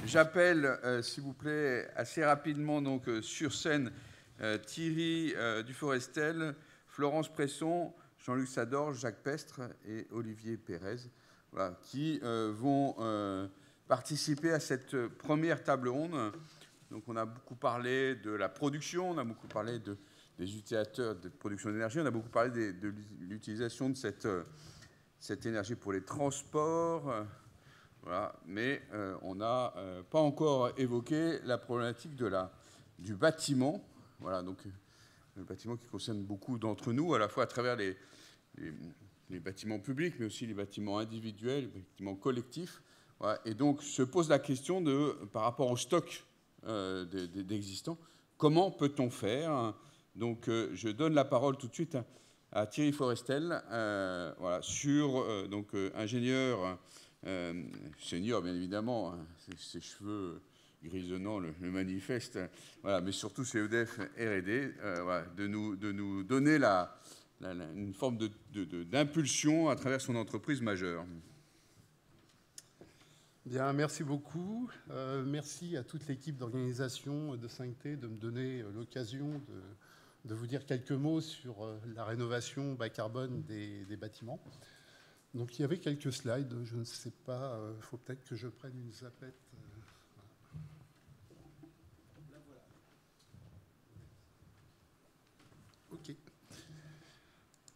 J'appelle, s'il vous plaît, assez rapidement donc, sur scène Thierry Duforestel, Florence Presson, Jean-Luc Sador, Jacques Pestre et Olivier Pérez, voilà, qui vont participer à cette première table ronde. Donc on a beaucoup parlé de la production, on a beaucoup parlé des utilisateurs de production d'énergie, on a beaucoup parlé de l'utilisation de cette énergie pour les transports. Voilà, mais on n'a pas encore évoqué la problématique du bâtiment. Voilà, donc le bâtiment qui concerne beaucoup d'entre nous, à la fois à travers les bâtiments publics, mais aussi les bâtiments individuels, les bâtiments collectifs. Voilà, et donc se pose la question par rapport au stock d'existants, comment peut-on faire? Donc je donne la parole tout de suite à Thierry Forestel, voilà, donc ingénieur. Senior, bien évidemment, hein, ses cheveux grisonnants le manifestent, voilà, mais surtout chez EDF R&D, voilà, de nous donner une forme d'impulsion à travers son entreprise majeure. Bien, merci beaucoup. Merci à toute l'équipe d'organisation de 5T de me donner l'occasion de vous dire quelques mots sur la rénovation bas carbone des bâtiments. Donc il y avait quelques slides, je ne sais pas, il faut peut-être que je prenne une zapette. Là, voilà. OK.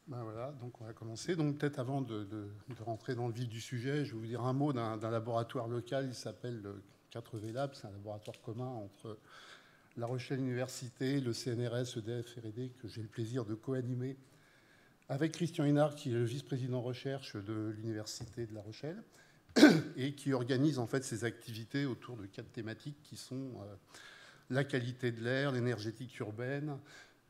Ben voilà, donc on va commencer. Donc peut-être avant de rentrer dans le vif du sujet, je vais vous dire un mot d'un laboratoire local, il s'appelle 4V Lab, c'est un laboratoire commun entre La Rochelle Université, le CNRS, EDF R&D, que j'ai le plaisir de co-animer avec Christian Hénard, qui est le vice-président recherche de l'Université de La Rochelle, et qui organise en fait ses activités autour de 4 thématiques qui sont la qualité de l'air, l'énergétique urbaine,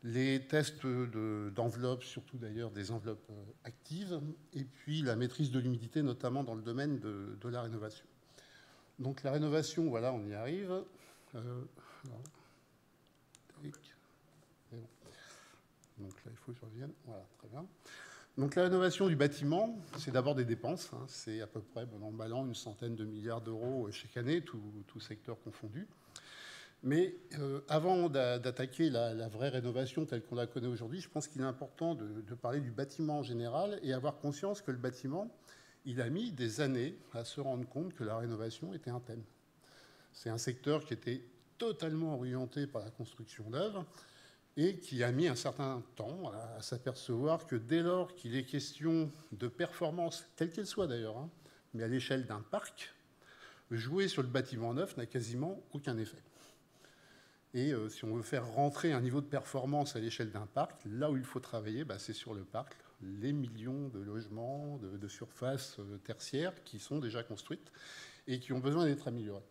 les tests d'enveloppes, surtout d'ailleurs des enveloppes actives, et puis la maîtrise de l'humidité, notamment dans le domaine de la rénovation. Donc la rénovation, voilà, on y arrive. Donc là, il faut que je revienne. Voilà, très bien. Donc la rénovation du bâtiment, c'est d'abord des dépenses. Hein. C'est à peu près, bon an mal an, une centaine de milliards d'euros chaque année, tout secteur confondu. Mais avant d'attaquer la vraie rénovation telle qu'on la connaît aujourd'hui, je pense qu'il est important de parler du bâtiment en général et avoir conscience que le bâtiment, il a mis des années à se rendre compte que la rénovation était un thème. C'est un secteur qui était totalement orienté par la construction d'œuvres et qui a mis un certain temps à s'apercevoir que dès lors qu'il est question de performance, telle qu'elle soit d'ailleurs, hein, mais à l'échelle d'un parc, jouer sur le bâtiment neuf n'a quasiment aucun effet. Et si on veut faire rentrer un niveau de performance à l'échelle d'un parc, là où il faut travailler, bah, c'est sur le parc, les millions de logements, de surfaces tertiaires qui sont déjà construites et qui ont besoin d'être améliorées.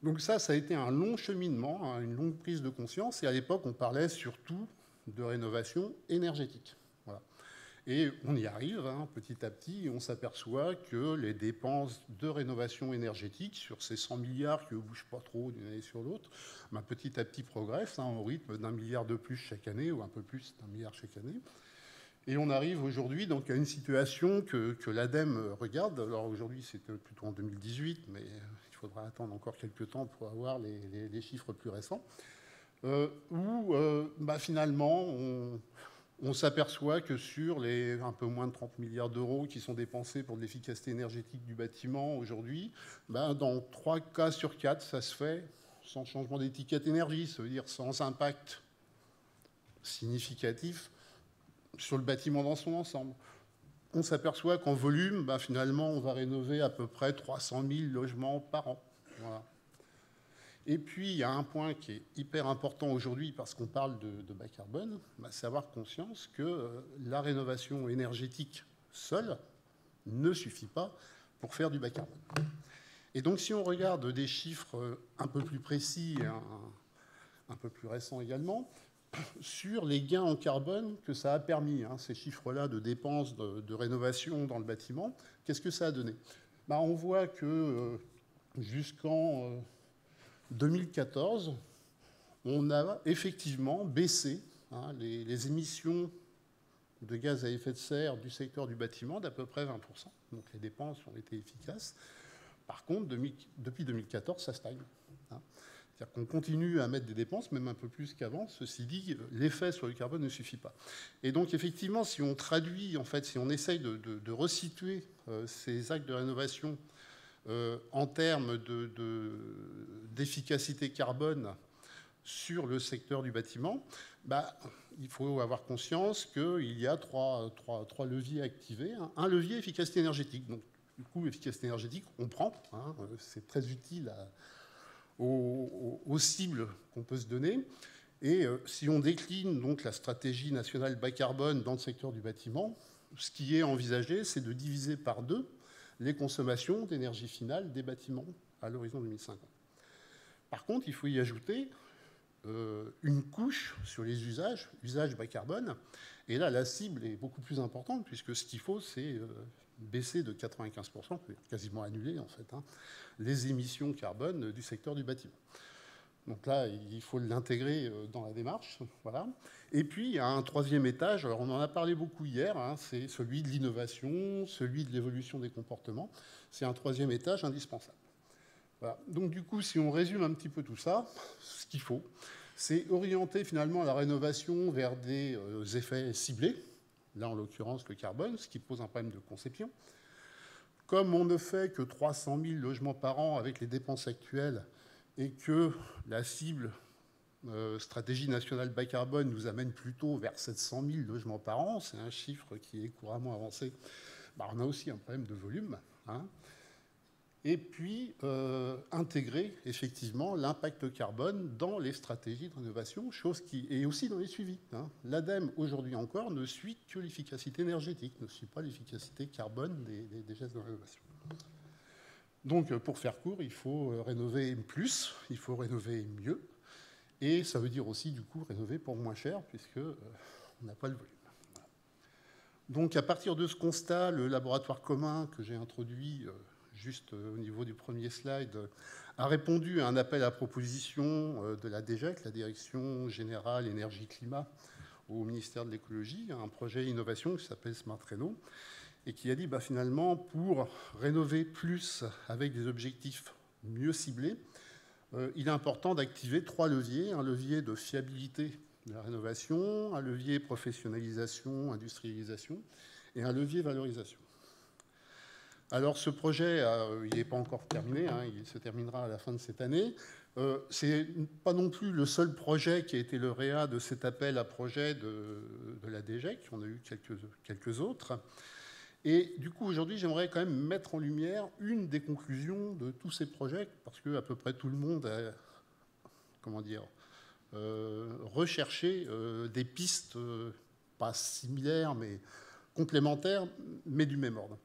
Donc ça a été un long cheminement, hein, une longue prise de conscience. Et à l'époque, on parlait surtout de rénovation énergétique. Voilà. Et on y arrive, hein, petit à petit, et on s'aperçoit que les dépenses de rénovation énergétique, sur ces 100 milliards qui ne bougent pas trop d'une année sur l'autre, ben, petit à petit progressent, hein, au rythme d'1 milliard de plus chaque année, ou un peu plus d'1 milliard chaque année. Et on arrive aujourd'hui donc à une situation que l'ADEME regarde. Alors aujourd'hui, c'était plutôt en 2018, mais il faudra attendre encore quelques temps pour avoir les chiffres plus récents, où bah, finalement, on s'aperçoit que sur les un peu moins de 30 milliards d'euros qui sont dépensés pour l'efficacité énergétique du bâtiment aujourd'hui, bah, dans 3 cas sur 4, ça se fait sans changement d'étiquette énergie, ça veut dire sans impact significatif sur le bâtiment dans son ensemble. On s'aperçoit qu'en volume, bah, finalement, on va rénover à peu près 300 000 logements par an. Voilà. Et puis, il y a un point qui est hyper important aujourd'hui parce qu'on parle de bas carbone, bah, c'est avoir conscience que la rénovation énergétique seule ne suffit pas pour faire du bas carbone. Et donc, si on regarde des chiffres un peu plus précis, un peu plus récents également, sur les gains en carbone que ça a permis, hein, ces chiffres-là de dépenses de rénovation dans le bâtiment, qu'est-ce que ça a donné? Bah, on voit que jusqu'en 2014, on a effectivement baissé, hein, les émissions de gaz à effet de serre du secteur du bâtiment d'à peu près 20%. Donc les dépenses ont été efficaces. Par contre, depuis 2014, ça stagne. Hein. C'est-à-dire qu'on continue à mettre des dépenses, même un peu plus qu'avant. Ceci dit, l'effet sur le carbone ne suffit pas. Et donc, effectivement, si on traduit, en fait, si on essaye de resituer ces actes de rénovation en termes d'efficacité carbone sur le secteur du bâtiment, il faut avoir conscience qu'il y a trois leviers activés. Un levier, efficacité énergétique. Donc, du coup, efficacité énergétique, on prend. Hein, c'est très utile aux cibles qu'on peut se donner. Et si on décline donc la stratégie nationale bas carbone dans le secteur du bâtiment, ce qui est envisagé, c'est de diviser par 2 les consommations d'énergie finale des bâtiments à l'horizon 2050. Par contre, il faut y ajouter une couche sur les usages bas carbone. Et là, la cible est beaucoup plus importante, puisque ce qu'il faut, c'est baisser de 95%, quasiment annuler en fait, hein, les émissions carbone du secteur du bâtiment. Donc là, il faut l'intégrer dans la démarche. Voilà. Et puis, il y a un troisième étage, alors on en a parlé beaucoup hier, hein, c'est celui de l'innovation, celui de l'évolution des comportements. C'est un troisième étage indispensable. Voilà. Donc du coup, si on résume un petit peu tout ça, ce qu'il faut, c'est orienter finalement la rénovation vers des effets ciblés, là en l'occurrence le carbone, ce qui pose un problème de conception. Comme on ne fait que 300 000 logements par an avec les dépenses actuelles et que la cible stratégie nationale bas carbone nous amène plutôt vers 700 000 logements par an, c'est un chiffre qui est couramment avancé, on a aussi un problème de volume. Hein. Et puis intégrer effectivement l'impact carbone dans les stratégies de rénovation, chose qui est aussi dans les suivis. Hein. L'ADEME, aujourd'hui encore, ne suit que l'efficacité énergétique, ne suit pas l'efficacité carbone des gestes de rénovation. Donc, pour faire court, il faut rénover plus, il faut rénover mieux, et ça veut dire aussi, du coup, rénover pour moins cher, puisqu'on n'a pas le volume. Voilà. Donc, à partir de ce constat, le laboratoire commun que j'ai introduit juste au niveau du premier slide, a répondu à un appel à proposition de la DGEC, la Direction Générale Énergie-Climat, au ministère de l'Écologie, un projet innovation qui s'appelle Smart Réno, et qui a dit finalement, pour rénover plus avec des objectifs mieux ciblés, il est important d'activer 3 leviers. Un levier de fiabilité de la rénovation, un levier professionnalisation, industrialisation, et un levier valorisation. Alors ce projet, il n'est pas encore terminé, hein, il se terminera à la fin de cette année. C'est pas non plus le seul projet qui a été lauréat de cet appel à projet de la DGEC, on a eu quelques autres. Et du coup, aujourd'hui, j'aimerais quand même mettre en lumière une des conclusions de tous ces projets, parce que à peu près tout le monde a, recherché des pistes, pas similaires, mais complémentaires, mais du même ordre.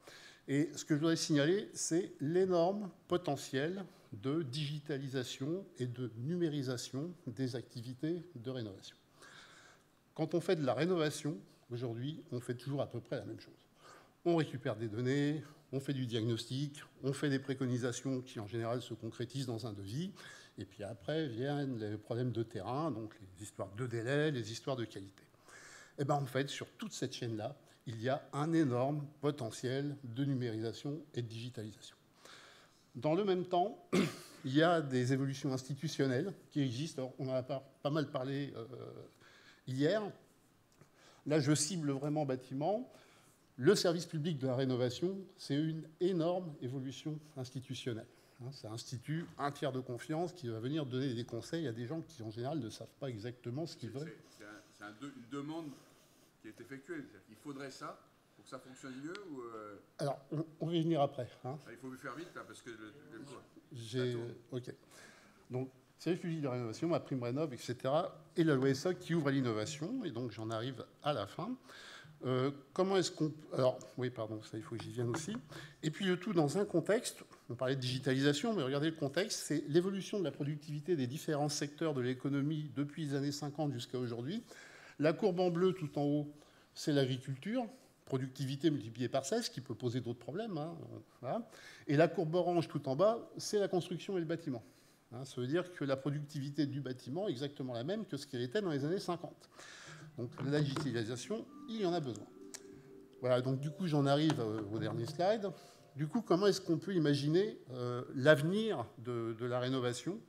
Et ce que je voudrais signaler, c'est l'énorme potentiel de digitalisation et de numérisation des activités de rénovation. Quand on fait de la rénovation, aujourd'hui, on fait toujours à peu près la même chose. On récupère des données, on fait du diagnostic, on fait des préconisations qui, en général, se concrétisent dans un devis. Et puis après, viennent les problèmes de terrain, donc les histoires de délai, les histoires de qualité. Et bien, en fait, sur toute cette chaîne-là, il y a un énorme potentiel de numérisation et de digitalisation. Dans le même temps, il y a des évolutions institutionnelles qui existent. Alors, on en a pas mal parlé hier. Là, je cible vraiment bâtiment. Le service public de la rénovation, c'est une énorme évolution institutionnelle. Ça institue un tiers de confiance qui va venir donner des conseils à des gens qui, en général, ne savent pas exactement ce qu'ils veulent. C'est une demande qui est effectuée. Il faudrait ça pour que ça fonctionne mieux ou Alors, on va y venir après. Hein. Il faut faire vite, là, parce que... OK. Donc, service public de la rénovation, ma prime rénov', etc. Et la loi ESSOC qui ouvre à l'innovation. Et donc, j'en arrive à la fin. Comment est-ce qu'on... Alors, oui, pardon, ça, il faut que j'y vienne aussi. Et puis, le tout dans un contexte, on parlait de digitalisation, mais regardez le contexte, c'est l'évolution de la productivité des différents secteurs de l'économie depuis les années 50 jusqu'à aujourd'hui. La courbe en bleu, tout en haut, c'est l'agriculture, productivité multipliée par 16, qui peut poser d'autres problèmes. Hein, voilà. Et la courbe orange, tout en bas, c'est la construction et le bâtiment. Hein, ça veut dire que la productivité du bâtiment est exactement la même que ce qu'elle était dans les années 50. Donc la digitalisation, il y en a besoin. Voilà, donc du coup, j'en arrive au dernier slide. du coup, comment est-ce qu'on peut imaginer l'avenir de la rénovation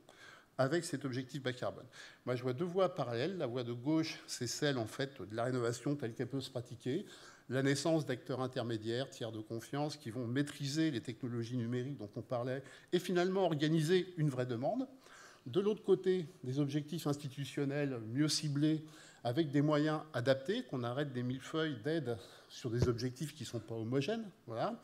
avec cet objectif bas carbone? Moi, je vois deux voies parallèles. La voie de gauche, c'est celle, en fait, de la rénovation telle qu'elle peut se pratiquer. La naissance d'acteurs intermédiaires, tiers de confiance, qui vont maîtriser les technologies numériques dont on parlait et finalement organiser une vraie demande. De l'autre côté, des objectifs institutionnels mieux ciblés avec des moyens adaptés, qu'on arrête des millefeuilles d'aide sur des objectifs qui ne sont pas homogènes. Voilà.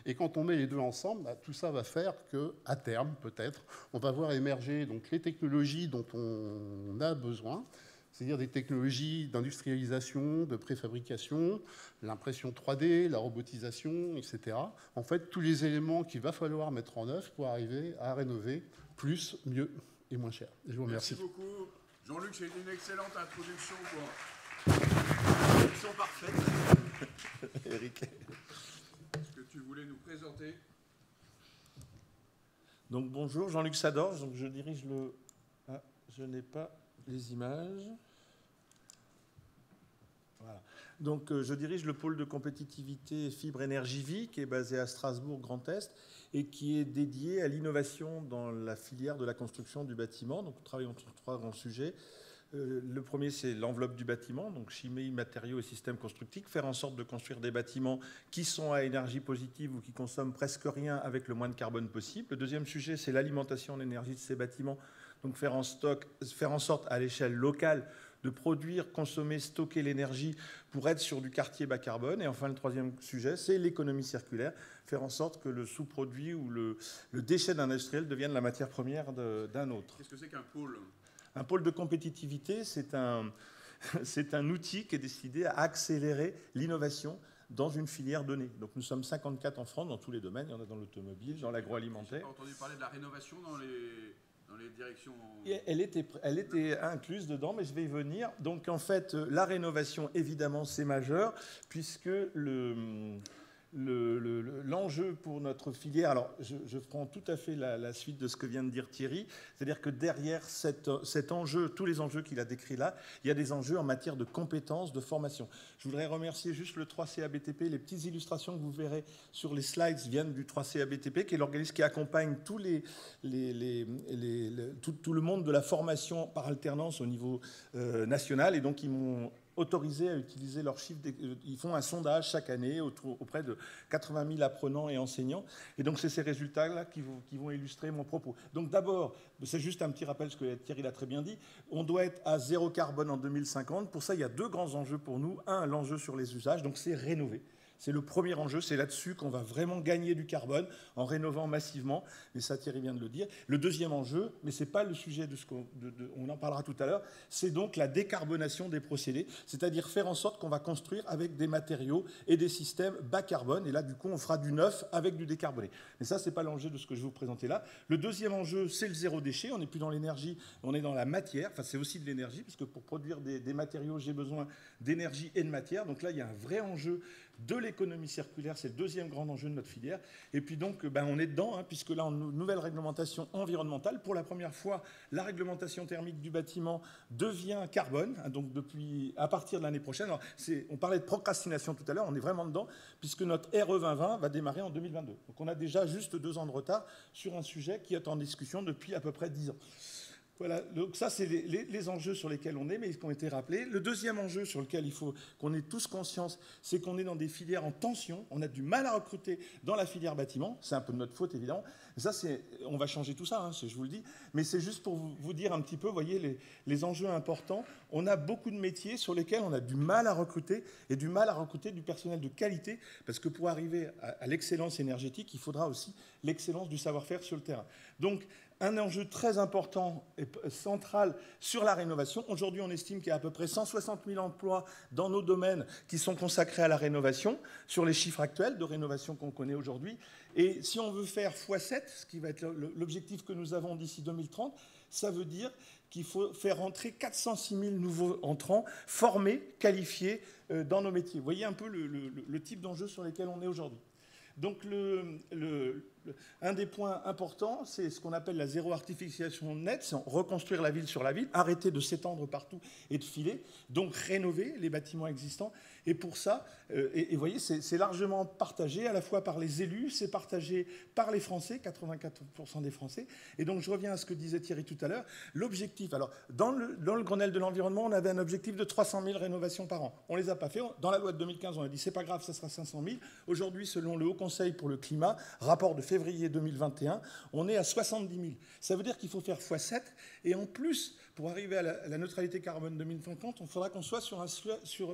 Et quand on met les deux ensemble, tout ça va faire qu'à terme, peut-être, on va voir émerger donc, les technologies dont on a besoin, c'est-à-dire des technologies d'industrialisation, de préfabrication, l'impression 3D, la robotisation, etc. En fait, tous les éléments qu'il va falloir mettre en œuvre pour arriver à rénover plus, mieux et moins cher. Je vous remercie. Merci beaucoup. Jean-Luc, c'est une excellente introduction Une introduction parfaite. Eric. ce que tu voulais nous présenter. Donc bonjour, Jean-Luc Sadorge. Donc je dirige le... Ah, je n'ai pas les images. Voilà. Donc je dirige le pôle de compétitivité Fibre Énergie Vie, qui est basé à Strasbourg, Grand Est, et qui est dédié à l'innovation dans la filière de la construction du bâtiment. Donc nous travaillons sur trois grands sujets. Le premier, c'est l'enveloppe du bâtiment, donc chimie, matériaux et systèmes constructifs, faire en sorte de construire des bâtiments qui sont à énergie positive ou qui consomment presque rien avec le moins de carbone possible. Le deuxième sujet, c'est l'alimentation en énergie de ces bâtiments, donc faire en sorte à l'échelle locale de produire, consommer, stocker l'énergie pour être sur du quartier bas carbone. Et enfin, le troisième sujet, c'est l'économie circulaire, faire en sorte que le sous-produit ou le déchet d'un industriel devienne la matière première d'un autre. Qu'est-ce que c'est qu'un pôle ? Un pôle de compétitivité, c'est un outil qui est destiné à accélérer l'innovation dans une filière donnée. Donc nous sommes 54 en France dans tous les domaines. Il y en a dans l'automobile, dans l'agroalimentaire. J'ai pas entendu parler de la rénovation dans les directions... Et elle était incluse dedans, mais je vais y venir. Donc en fait, la rénovation, évidemment, c'est majeur, puisque l'enjeu pour notre filière, alors je prends tout à fait la suite de ce que vient de dire Thierry, c'est-à-dire que derrière cet enjeu, tous les enjeux qu'il a décrits là, il y a des enjeux en matière de compétences, de formation. Je voudrais remercier juste le 3CABTP, les petites illustrations que vous verrez sur les slides viennent du 3CABTP, qui est l'organisme qui accompagne tout le monde de la formation par alternance au niveau national, et donc ils m'ont autorisés à utiliser leurs chiffres. Ils font un sondage chaque année auprès de 80 000 apprenants et enseignants. Et donc, c'est ces résultats-là qui vont illustrer mon propos. Donc, d'abord, c'est juste un petit rappel, ce que Thierry l'a très bien dit. On doit être à zéro carbone en 2050. Pour ça, il y a deux grands enjeux pour nous. Un, l'enjeu sur les usages. Donc, c'est rénover. C'est le premier enjeu, c'est là-dessus qu'on va vraiment gagner du carbone en rénovant massivement, et ça Thierry vient de le dire. Le deuxième enjeu, mais ce n'est pas le sujet de ce on en parlera tout à l'heure, c'est donc la décarbonation des procédés, c'est-à-dire faire en sorte qu'on va construire avec des matériaux et des systèmes bas carbone, et là du coup on fera du neuf avec du décarboné. Mais ça, ce n'est pas l'enjeu de ce que je vais vous présenter là. Le deuxième enjeu, c'est le zéro déchet, on n'est plus dans l'énergie, on est dans la matière, enfin c'est aussi de l'énergie, puisque pour produire des matériaux, j'ai besoin d'énergie et de matière, donc là il y a un vrai enjeu de l'économie circulaire, c'est le deuxième grand enjeu de notre filière. Et puis donc, on est dedans, puisque là, une nouvelle réglementation environnementale. Pour la première fois, la réglementation thermique du bâtiment devient carbone, donc à partir de l'année prochaine. Alors, on parlait de procrastination tout à l'heure, on est vraiment dedans, puisque notre RE 2020 va démarrer en 2022. Donc on a déjà juste 2 ans de retard sur un sujet qui est en discussion depuis à peu près 10 ans. Voilà, donc ça, c'est les enjeux sur lesquels on est, mais qui ont été rappelés. Le deuxième enjeu sur lequel il faut qu'on ait tous conscience, c'est qu'on est dans des filières en tension. On a du mal à recruter dans la filière bâtiment. C'est un peu de notre faute, évidemment. Ça, on va changer tout ça, je vous le dis. Mais c'est juste pour vous dire un petit peu, vous voyez, les enjeux importants. On a beaucoup de métiers sur lesquels on a du mal à recruter, et du mal à recruter du personnel de qualité, parce que pour arriver à l'excellence énergétique, il faudra aussi l'excellence du savoir-faire sur le terrain. Donc, un enjeu très important et central sur la rénovation. Aujourd'hui, on estime qu'il y a à peu près 160 000 emplois dans nos domaines qui sont consacrés à la rénovation, sur les chiffres actuels de rénovation qu'on connaît aujourd'hui. Et si on veut faire x7, ce qui va être l'objectif que nous avons d'ici 2030, ça veut dire qu'il faut faire entrer 406 000 nouveaux entrants formés, qualifiés dans nos métiers. Vous voyez un peu le type d'enjeu sur lesquels on est aujourd'hui. Donc un des points importants, c'est ce qu'on appelle la zéro artificialisation nette, c'est reconstruire la ville sur la ville, arrêter de s'étendre partout et de filer, donc rénover les bâtiments existants. Et pour ça, et vous voyez, c'est largement partagé à la fois par les élus, c'est partagé par les Français, 84% des Français. Et donc je reviens à ce que disait Thierry tout à l'heure. L'objectif, alors dans le Grenelle de l'environnement, on avait un objectif de 300 000 rénovations par an. On ne les a pas fait. Dans la loi de 2015, on a dit c'est pas grave, ça sera 500 000. Aujourd'hui, selon le Haut Conseil pour le climat, rapport de février 2021, on est à 70 000. Ça veut dire qu'il faut faire x7. Et en plus, pour arriver à la neutralité carbone 2050, il faudra qu'on soit sur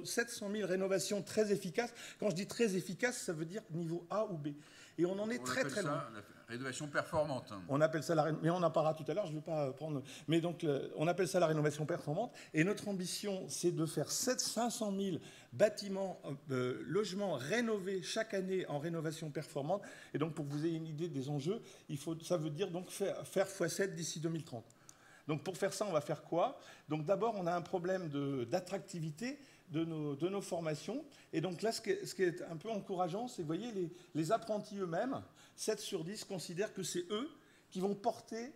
700 000 rénovations très efficaces. Quand je dis très efficaces, ça veut dire niveau A ou B. Et on en est très très loin. La rénovation performante. On appelle ça mais on en parlera tout à l'heure, je ne vais pas prendre... Mais donc, on appelle ça la rénovation performante. Et notre ambition, c'est de faire 500 000 bâtiments, logements rénovés chaque année en rénovation performante. Et donc, pour que vous ayez une idée des enjeux, ça veut dire donc faire x7 d'ici 2030. Donc pour faire ça, on va faire quoi? Donc d'abord, on a un problème d'attractivité de nos formations. Et donc là, ce qui est un peu encourageant, c'est que vous voyez, les apprentis eux-mêmes, 7 sur 10 considèrent que c'est eux qui vont porter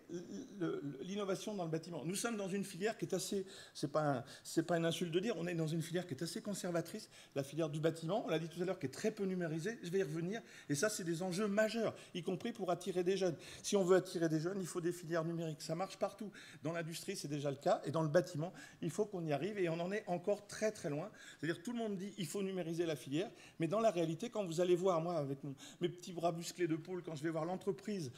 l'innovation dans le bâtiment. Nous sommes dans une filière qui est assez, c'est pas une insulte de dire, on est dans une filière qui est assez conservatrice, la filière du bâtiment, on l'a dit tout à l'heure, qui est très peu numérisée, je vais y revenir, et ça c'est des enjeux majeurs, y compris pour attirer des jeunes. Si on veut attirer des jeunes, il faut des filières numériques, ça marche partout. Dans l'industrie, c'est déjà le cas, et dans le bâtiment, il faut qu'on y arrive, et on en est encore très très loin. C'est-à-dire tout le monde dit il faut numériser la filière, mais dans la réalité, quand vous allez voir, moi, avec mes petits bras musclés de poule, quand je vais voir l'entreprise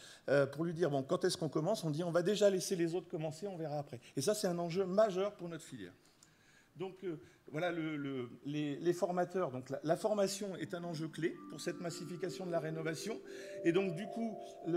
pour lui dire bon, quand est-ce qu'on commence? On dit on va déjà laisser les autres commencer, on verra après. Et ça, c'est un enjeu majeur pour notre filière. Donc voilà les formateurs. Donc la formation est un enjeu clé pour cette massification de la rénovation. Et donc du coup, il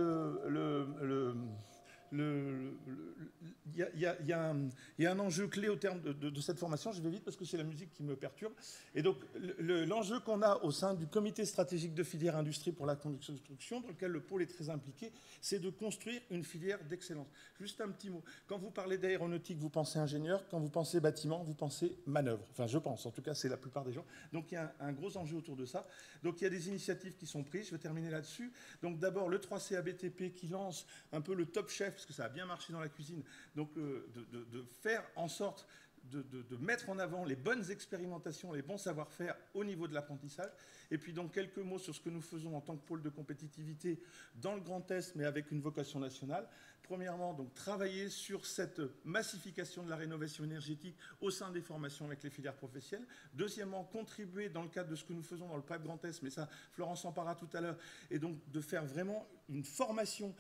y a un enjeu clé au terme de cette formation. Je vais vite parce que c'est la musique qui me perturbe. Et donc, l'enjeu qu'on a au sein du comité stratégique de filière industrie pour la construction, dans lequel le pôle est très impliqué, c'est de construire une filière d'excellence. Juste un petit mot. Quand vous parlez d'aéronautique, vous pensez ingénieur. Quand vous pensez bâtiment, vous pensez manœuvre. Enfin, je pense. En tout cas, c'est la plupart des gens. Donc, il y a un gros enjeu autour de ça. Donc, il y a des initiatives qui sont prises. Je vais terminer là-dessus. Donc, d'abord, le 3CA BTP qui lance un peu le Top Chef, parce que ça a bien marché dans la cuisine, donc de faire en sorte de mettre en avant les bonnes expérimentations, les bons savoir-faire au niveau de l'apprentissage. Et puis donc quelques mots sur ce que nous faisons en tant que pôle de compétitivité dans le Grand Est, mais avec une vocation nationale. Premièrement, donc travailler sur cette massification de la rénovation énergétique au sein des formations avec les filières professionnelles. Deuxièmement, contribuer dans le cadre de ce que nous faisons dans le PAC Grand Est, mais ça, Florence en parlera tout à l'heure, et donc de faire vraiment une formation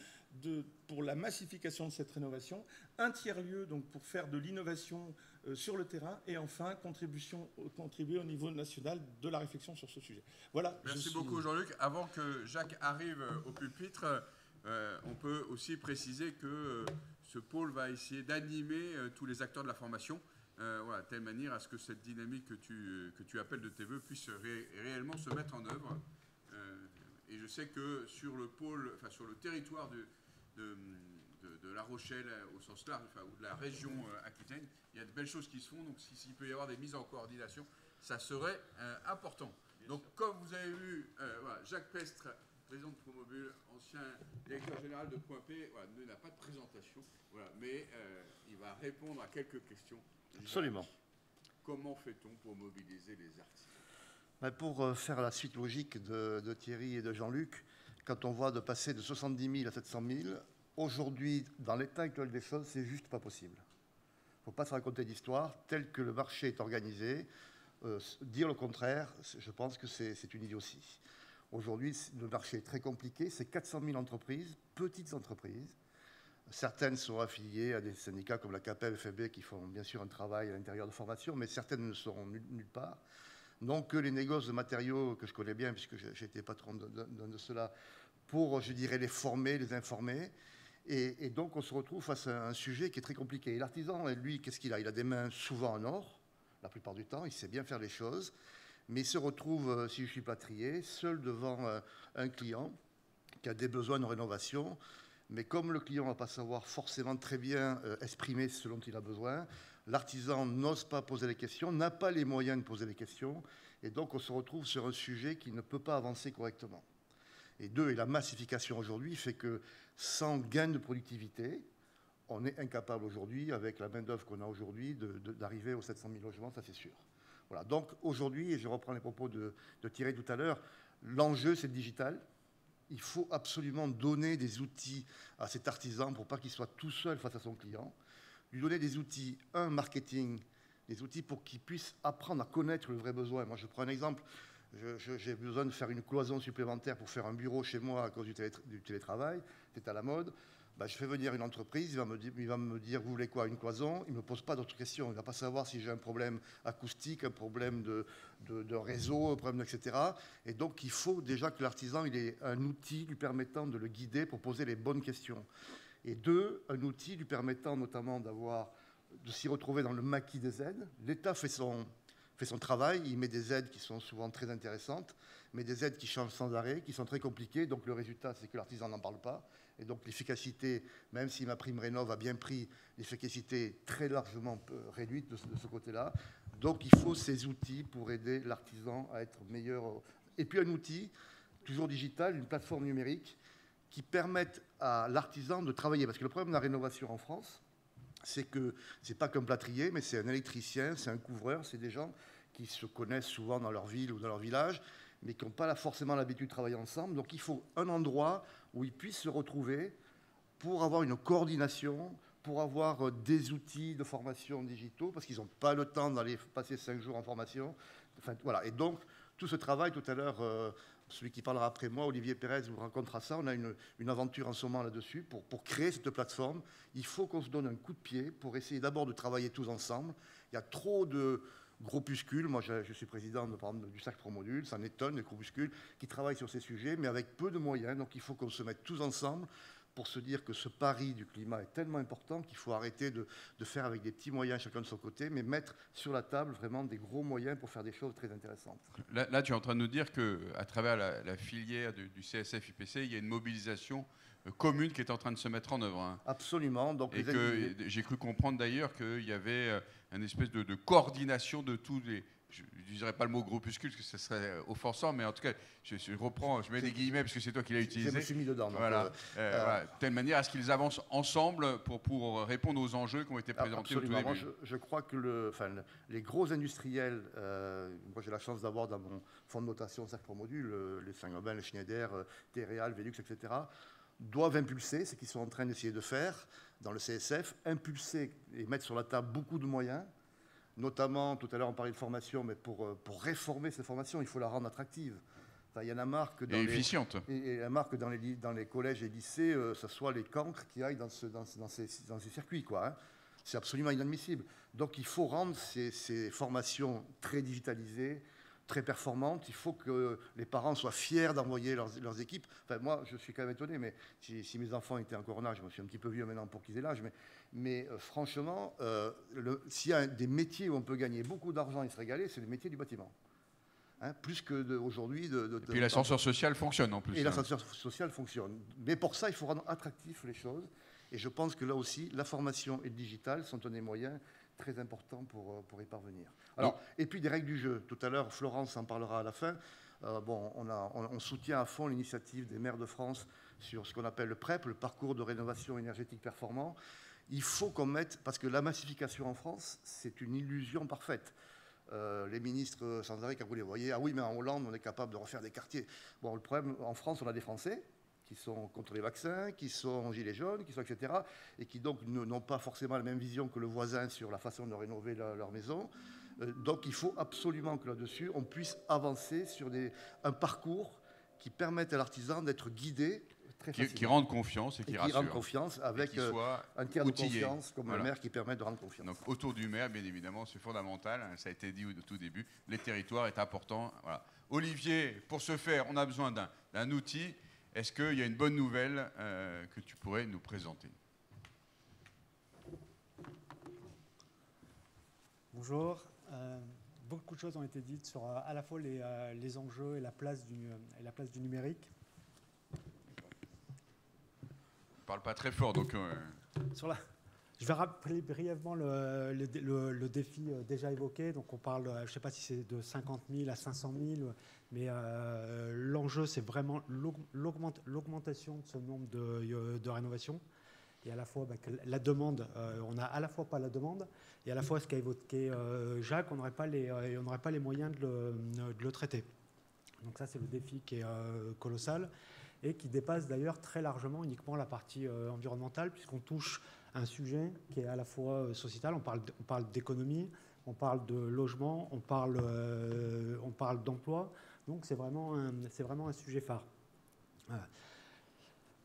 pour la massification de cette rénovation, un tiers-lieu donc pour faire de l'innovation sur le terrain, et enfin contribuer au niveau national de la réflexion sur ce sujet. Voilà. Merci beaucoup Jean-Luc. Avant que Jacques arrive au pupitre, on peut aussi préciser que ce pôle va essayer d'animer tous les acteurs de la formation, de telle manière à ce que cette dynamique que tu appelles de tes voeux puisse réellement se mettre en œuvre. Et je sais que sur le pôle, enfin sur le territoire de La Rochelle au sens large, ou de la région Aquitaine, il y a de belles choses qui se font. Donc s'il peut y avoir des mises en coordination, ça serait important. Donc comme vous avez vu, Jacques Pestre, président de Promobile, ancien directeur général de Point P, n'a pas de présentation, mais il va répondre à quelques questions. Absolument. Comment fait-on pour mobiliser les artistes? Pour faire la suite logique de Thierry et de Jean-Luc, quand on voit de passer de 70 000 à 700 000, aujourd'hui, dans l'état actuel des choses, c'est juste pas possible. Il ne faut pas se raconter d'histoire. Tel que le marché est organisé, dire le contraire, je pense que c'est une idiotie. Aujourd'hui, le marché est très compliqué. C'est 400 000 entreprises, petites entreprises. Certaines sont affiliées à des syndicats comme la CAPEB, FEB, qui font bien sûr un travail à l'intérieur de formation, mais certaines ne seront nulle part. Donc les négoces de matériaux, que je connais bien, puisque j'ai été patron de cela, pour, je dirais, les former, les informer. Et donc on se retrouve face à un sujet qui est très compliqué. Et l'artisan, lui, qu'est-ce qu'il a? Il a des mains souvent en or, la plupart du temps, il sait bien faire les choses, mais il se retrouve, si je suis plâtrier, seul devant un client qui a des besoins de rénovation. Mais comme le client ne va pas savoir forcément très bien exprimer ce dont il a besoin, l'artisan n'ose pas poser les questions, n'a pas les moyens de poser les questions, et donc on se retrouve sur un sujet qui ne peut pas avancer correctement. Et deux, et la massification aujourd'hui fait que sans gain de productivité, on est incapable aujourd'hui, avec la main-d'œuvre qu'on a aujourd'hui, d'arriver aux 700 000 logements, ça c'est sûr. Voilà. Donc aujourd'hui, et je reprends les propos de Thierry tout à l'heure, l'enjeu c'est le digital. Il faut absolument donner des outils à cet artisan pour pas qu'il soit tout seul face à son client. Lui donner des outils, marketing, des outils pour qu'il puisse apprendre à connaître le vrai besoin. Moi, je prends un exemple. J'ai besoin de faire une cloison supplémentaire pour faire un bureau chez moi à cause du télétravail. C'est à la mode. Ben, je fais venir une entreprise, il va me dire, vous voulez quoi, une cloison? Il ne me pose pas d'autres questions. Il ne va pas savoir si j'ai un problème acoustique, un problème de réseau, un problème, etc. Et donc, il faut déjà que l'artisan ait un outil lui permettant de le guider pour poser les bonnes questions. Et deux, un outil lui permettant notamment de s'y retrouver dans le maquis des aides. L'État fait son travail, il met des aides qui sont souvent très intéressantes, mais des aides qui changent sans arrêt, qui sont très compliquées. Donc le résultat, c'est que l'artisan n'en parle pas. Et donc l'efficacité, même si MaPrimeRénov' a bien pris, l'efficacité est très largement réduite de ce côté-là. Donc il faut ces outils pour aider l'artisan à être meilleur. Et puis un outil, toujours digital, une plateforme numérique, qui permette à l'artisan de travailler. Parce que le problème de la rénovation en France, c'est que ce n'est pas qu'un plâtrier, mais c'est un électricien, c'est un couvreur, c'est des gens qui se connaissent souvent dans leur ville ou dans leur village, mais qui n'ont pas forcément l'habitude de travailler ensemble. Donc il faut un endroit où ils puissent se retrouver pour avoir une coordination, pour avoir des outils de formation digitaux, parce qu'ils n'ont pas le temps d'aller passer 5 jours en formation. Enfin, voilà. Et donc, tout ce travail, tout à l'heure, celui qui parlera après moi, Olivier Pérez, vous rencontrera ça. On a une aventure en ce moment là-dessus pour créer cette plateforme. Il faut qu'on se donne un coup de pied pour essayer d'abord de travailler tous ensemble. Il y a trop de groupuscules. Moi, je suis président par exemple, du Cercle Promodule. Ça m'étonne, des groupuscules qui travaillent sur ces sujets, mais avec peu de moyens. Donc, il faut qu'on se mette tous ensemble pour se dire que ce pari du climat est tellement important qu'il faut arrêter de faire avec des petits moyens chacun de son côté, mais mettre sur la table vraiment des gros moyens pour faire des choses très intéressantes. Là tu es en train de nous dire qu'à travers la filière du CSF-IPC, il y a une mobilisation commune qui est en train de se mettre en œuvre. Hein. Absolument. Donc et que j'ai cru comprendre d'ailleurs qu'il y avait une espèce de coordination de tous les... Je ne dirais pas le mot groupuscule, parce que ce serait offensant, mais en tout cas, je reprends, je mets des guillemets, parce que c'est toi qui l'as utilisé. Je me suis mis dedans. Voilà. Voilà. De telle manière à ce qu'ils avancent ensemble pour répondre aux enjeux qui ont été présentés au tout début. Moi, je crois que les gros industriels, moi j'ai la chance d'avoir dans mon fonds de notation Cercle Promodule, les Saint-Gobain, les Schneider, Téréal, Velux, etc., doivent impulser ce qu'ils sont en train d'essayer de faire dans le CSF, impulser et mettre sur la table beaucoup de moyens. Notamment, tout à l'heure on parlait de formation, mais pour réformer cette formation, il faut la rendre attractive. Enfin, il y en a marre que efficiente. Il y en a marre que dans les collèges et lycées, ce soit les cancres qui aillent dans ces circuits, quoi. Hein. C'est absolument inadmissible. Donc il faut rendre ces formations très digitalisées, très performantes. Il faut que les parents soient fiers d'envoyer leurs équipes. Enfin, moi, je suis quand même étonné, mais si mes enfants étaient encore en âge, je me suis un petit peu vieux maintenant pour qu'ils aient l'âge, mais franchement, s'il y a des métiers où on peut gagner beaucoup d'argent et se régaler, c'est les métiers du bâtiment. Hein, plus qu'aujourd'hui. Et puis l'ascenseur social fonctionne en plus. Et l'ascenseur social fonctionne. Mais pour ça, il faut rendre attractif les choses. Et je pense que là aussi, la formation et le digital sont des moyens très importants pour y parvenir. Alors, et puis des règles du jeu. Tout à l'heure, Florence en parlera à la fin. On soutient à fond l'initiative des maires de France sur ce qu'on appelle le PREP, le parcours de rénovation énergétique performant. Il faut qu'on mette, parce que la massification en France, c'est une illusion parfaite. Les ministres sans arrêt, quand vous les voyez, ah oui, mais en Hollande, on est capable de refaire des quartiers. Bon, le problème, en France, on a des Français qui sont contre les vaccins, qui sont gilets jaunes, qui sont etc., et qui donc n'ont pas forcément la même vision que le voisin sur la façon de rénover leur maison. Donc il faut absolument que là-dessus, on puisse avancer sur un parcours qui permette à l'artisan d'être guidé très facilement. Qui rende confiance et qui rassure. Qui rende confiance avec un tiers de confiance comme le maire qui permet de rendre confiance. Donc autour du maire, bien évidemment, c'est fondamental. Ça a été dit au tout début. Les territoires est important. Voilà. Olivier, pour ce faire, on a besoin d'un outil. Est-ce qu'il y a une bonne nouvelle que tu pourrais nous présenter ? Bonjour. Beaucoup de choses ont été dites sur à la fois les enjeux et la place du numérique. Je ne parle pas très fort, donc... Je vais rappeler brièvement le défi déjà évoqué. Donc on parle, je ne sais pas si c'est de 50 000 à 500 000, mais l'enjeu, c'est vraiment l'augmentation de ce nombre de rénovations. Et à la fois que la demande, on n'a à la fois pas la demande, et à la fois ce qu'a évoqué Jacques, on n'aurait pas les moyens de le traiter. Donc ça, c'est le défi qui est colossal et qui dépasse d'ailleurs très largement uniquement la partie environnementale, puisqu'on touche un sujet qui est à la fois sociétal, on parle d'économie, on parle de logement, on parle d'emploi, donc c'est vraiment un sujet phare. Voilà.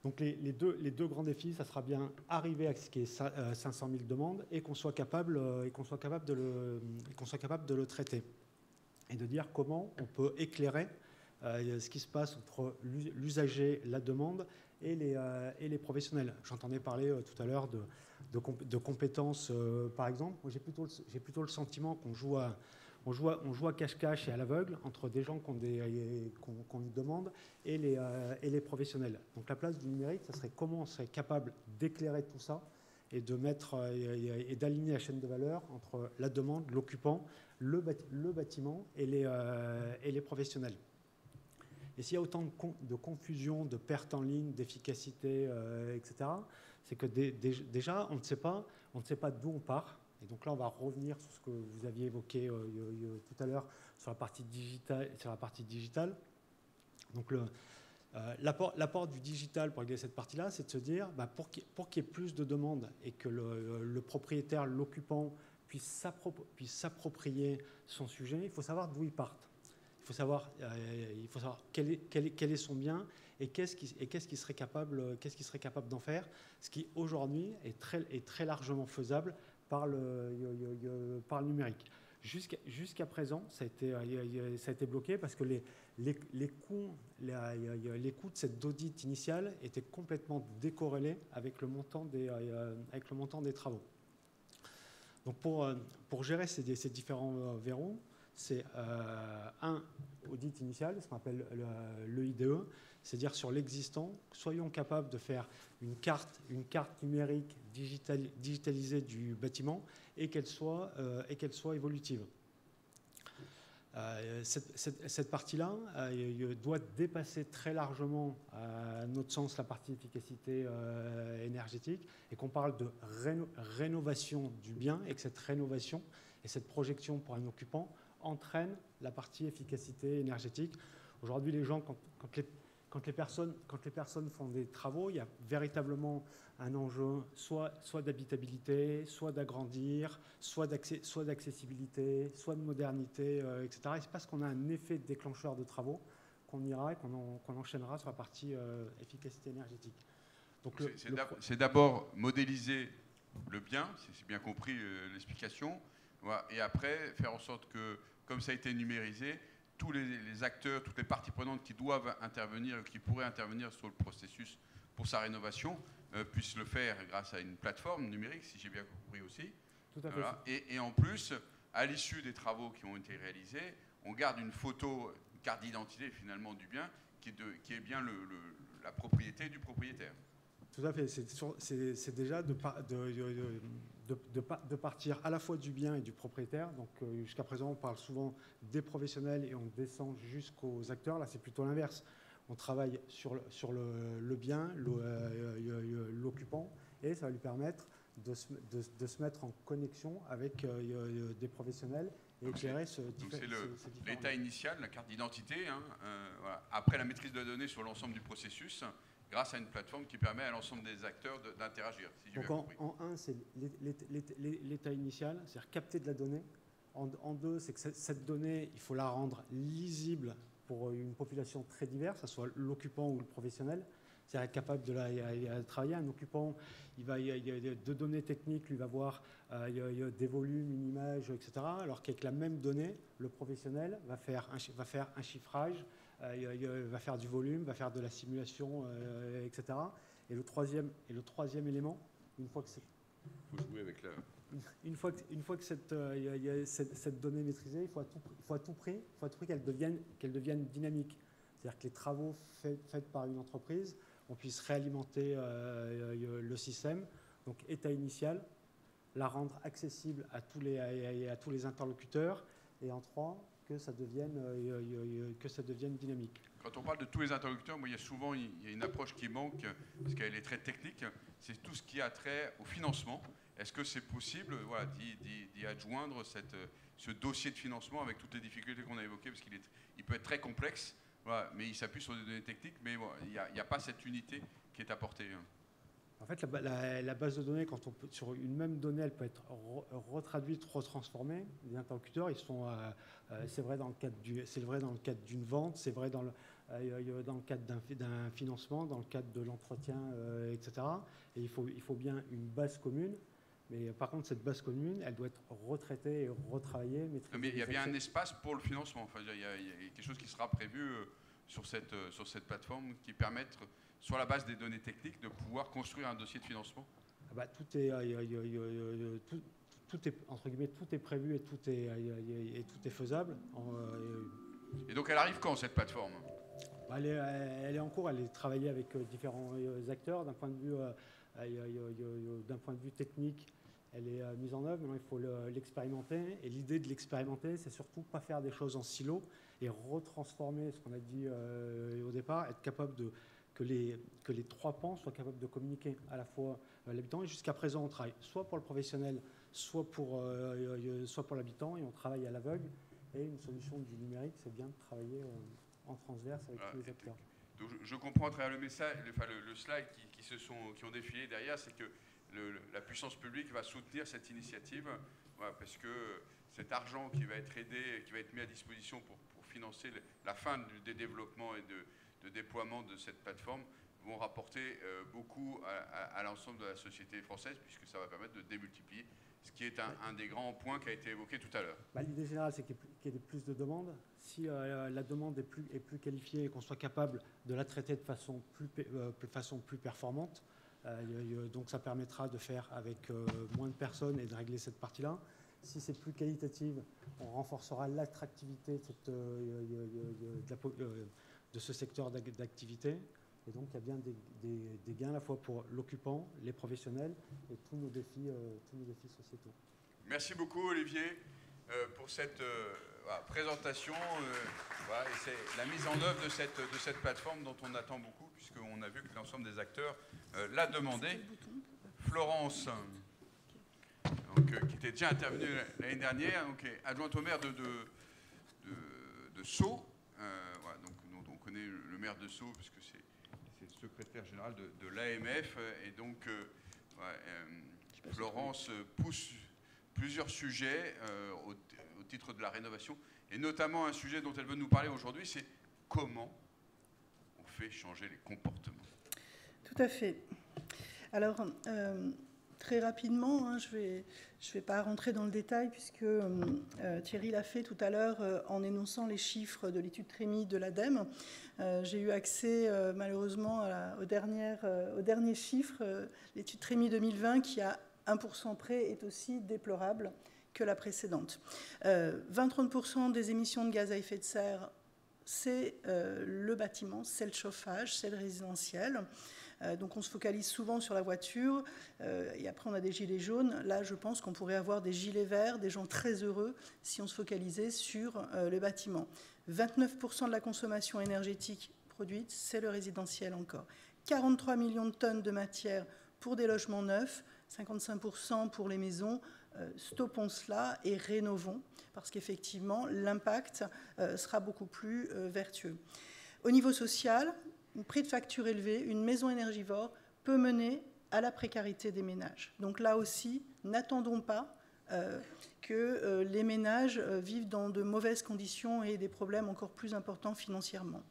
Donc les deux grands défis, ça sera bien arriver à ce qui est 500 000 demandes et qu'on soit capable de le traiter et de dire comment on peut éclairer ce qui se passe entre l'usager, la demande et les professionnels. J'entendais parler tout à l'heure de compétences, par exemple. Moi, j'ai plutôt le sentiment qu'on joue à cache-cache et à l'aveugle entre des gens qui ont une demande et les professionnels. Donc la place du numérique, ça serait comment on serait capable d'éclairer tout ça et de mettre et d'aligner la chaîne de valeur entre la demande, l'occupant, le bâtiment et les professionnels. Et s'il y a autant de confusion, de perte en ligne, d'efficacité, etc., c'est que déjà, on ne sait pas d'où on part. Et donc là, on va revenir sur ce que vous aviez évoqué tout à l'heure sur la partie digitale. Donc l'apport du digital pour régler cette partie-là, c'est de se dire, pour qu'il y ait plus de demandes et que le propriétaire, l'occupant puisse s'approprier son sujet, il faut savoir d'où il part. Il faut savoir quel est son bien et qu'est-ce qu'il serait capable d'en faire, ce qui aujourd'hui est très largement faisable par le numérique. Jusqu'à présent, ça a été bloqué parce que les coûts de cette audit initiale étaient complètement décorrélés avec le montant des travaux. Donc pour gérer ces différents verrous, c'est un audit initial, ce qu'on appelle le IDE, c'est-à-dire sur l'existant, soyons capables de faire une carte numérique digitalisée du bâtiment et qu'elle soit évolutive. Cette partie-là doit dépasser très largement, à notre sens, la partie efficacité énergétique et qu'on parle de rénovation du bien et que cette rénovation et cette projection pour un occupant entraîne la partie efficacité énergétique. Aujourd'hui, les gens, quand les personnes font des travaux, il y a véritablement un enjeu soit d'habitabilité, soit d'agrandir, soit d'accessibilité, soit de modernité, etc. Et c'est parce qu'on a un effet déclencheur de travaux qu'on ira et qu'on enchaînera sur la partie efficacité énergétique. C'est d'abord modéliser le bien, si c'est bien compris l'explication, et après faire en sorte que, comme ça a été numérisé, tous les acteurs, toutes les parties prenantes qui doivent intervenir, qui pourraient intervenir sur le processus pour sa rénovation, puissent le faire grâce à une plateforme numérique, si j'ai bien compris aussi. Tout à fait. Voilà. Et en plus, à l'issue des travaux qui ont été réalisés, on garde une photo, une carte d'identité finalement du bien, qui est bien la propriété du propriétaire. Tout à fait. C'est déjà de partir à la fois du bien et du propriétaire. Donc jusqu'à présent, on parle souvent des professionnels et on descend jusqu'aux acteurs. Là, c'est plutôt l'inverse. On travaille sur le bien, l'occupant, et ça va lui permettre de se mettre en connexion avec des professionnels et éclairer ce différent. C'est l'état initial, la carte d'identité. Voilà. Après la maîtrise de données sur l'ensemble du processus, grâce à une plateforme qui permet à l'ensemble des acteurs d'interagir. Si donc en 1, c'est l'état initial, c'est-à-dire capter de la donnée. En 2, c'est que cette donnée, il faut la rendre lisible pour une population très diverse, que ce soit l'occupant ou le professionnel. C'est-à-dire être capable de la travailler. Un occupant, il y a deux données techniques, lui va voir des volumes, une image, etc. Alors qu'avec la même donnée, le professionnel va faire un chiffrage, va faire du volume, va faire de la simulation, etc. Et le troisième élément, une fois que c'est... Il faut jouer avec la... Une fois que cette donnée est maîtrisée, il faut à tout prix qu'elle devienne dynamique. C'est-à-dire que les travaux faits par une entreprise, on puisse réalimenter le système. Donc état initial, la rendre accessible à tous les interlocuteurs, et en 3, que ça devienne dynamique. Quand on parle de tous les interlocuteurs, moi, il y a une approche qui manque, parce qu'elle est très technique, c'est tout ce qui a trait au financement. Est-ce que c'est possible, voilà, d'y adjoindre ce dossier de financement avec toutes les difficultés qu'on a évoquées, parce qu'il peut être très complexe, voilà, mais il s'appuie sur des données techniques, mais bon, il n'y a pas cette unité qui est apportée. En fait, la base de données, sur une même donnée, elle peut être retraduite, retransformée. Les interlocuteurs, c'est vrai dans le cadre d'une vente, c'est vrai dans le cadre d'un financement, dans le cadre de l'entretien, etc. Et il faut bien une base commune. Mais par contre, cette base commune, elle doit être retraitée et retravaillée. Mais il y a bien un espace pour le financement. Enfin, il y a quelque chose qui sera prévu sur cette plateforme qui permette, sur la base des données techniques, de pouvoir construire un dossier de financement. Tout est entre guillemets, tout est prévu et tout est faisable. Et donc, elle arrive quand, cette plateforme ? Elle est en cours. Elle est travaillée avec différents acteurs. D'un point de vue technique, elle est mise en œuvre. Maintenant, il faut l'expérimenter. Et l'idée de l'expérimenter, c'est surtout pas faire des choses en silo et retransformer ce qu'on a dit au départ, être capable que les 3 pans soient capables de communiquer à la fois l'habitant. Et jusqu'à présent, on travaille soit pour le professionnel, soit pour l'habitant, et on travaille à l'aveugle. Et une solution du numérique, c'est bien de travailler en transverse avec tous les acteurs. Donc je comprends à travers le message, le slide qui ont défilé derrière, c'est que la puissance publique va soutenir cette initiative, voilà, parce que cet argent qui va être aidé, qui va être mis à disposition pour financer la fin des développements et de déploiement de cette plateforme vont rapporter beaucoup à l'ensemble de la société française, puisque ça va permettre de démultiplier, ce qui est un des grands points qui a été évoqué tout à l'heure. L'idée générale, c'est qu'il y ait plus de demandes. Si la demande est plus qualifiée et qu'on soit capable de la traiter de façon plus performante, donc ça permettra de faire avec moins de personnes et de régler cette partie-là. Si c'est plus qualitative, on renforcera l'attractivité de ce secteur d'activité. Et donc, il y a bien des gains à la fois pour l'occupant, les professionnels et tous nos défis sociétaux. Merci beaucoup, Olivier, pour cette présentation. Et c'est la mise en œuvre de cette plateforme dont on attend beaucoup, puisqu'on a vu que l'ensemble des acteurs l'a demandé. Florence, qui était déjà intervenue l'année dernière, adjointe au maire de Sceaux. Donc on connaît le maire de Sceaux, puisque c'est le secrétaire général de l'AMF. Et donc, Florence pousse plusieurs sujets au titre de la rénovation, et notamment un sujet dont elle veut nous parler aujourd'hui, c'est comment on fait changer les comportements. Tout à fait. Alors, très rapidement, je vais pas rentrer dans le détail, puisque Thierry l'a fait tout à l'heure en énonçant les chiffres de l'étude Trémy de l'ADEME. J'ai eu accès malheureusement aux derniers chiffres. L'étude Trémy 2020, qui à 1% près est aussi déplorable que la précédente. 20-30% des émissions de gaz à effet de serre, c'est le bâtiment, c'est le chauffage, c'est le résidentiel. Donc on se focalise souvent sur la voiture, et après on a des gilets jaunes. Là, je pense qu'on pourrait avoir des gilets verts, des gens très heureux, si on se focalisait sur les bâtiments. 29% de la consommation énergétique produite, c'est le résidentiel encore. 43 millions de tonnes de matière pour des logements neufs, 55% pour les maisons. Stoppons cela et rénovons, parce qu'effectivement, l'impact sera beaucoup plus vertueux. Au niveau social, un prix de facture élevé, une maison énergivore peut mener à la précarité des ménages. Donc là aussi, n'attendons pas que les ménages vivent dans de mauvaises conditions et des problèmes encore plus importants financièrement.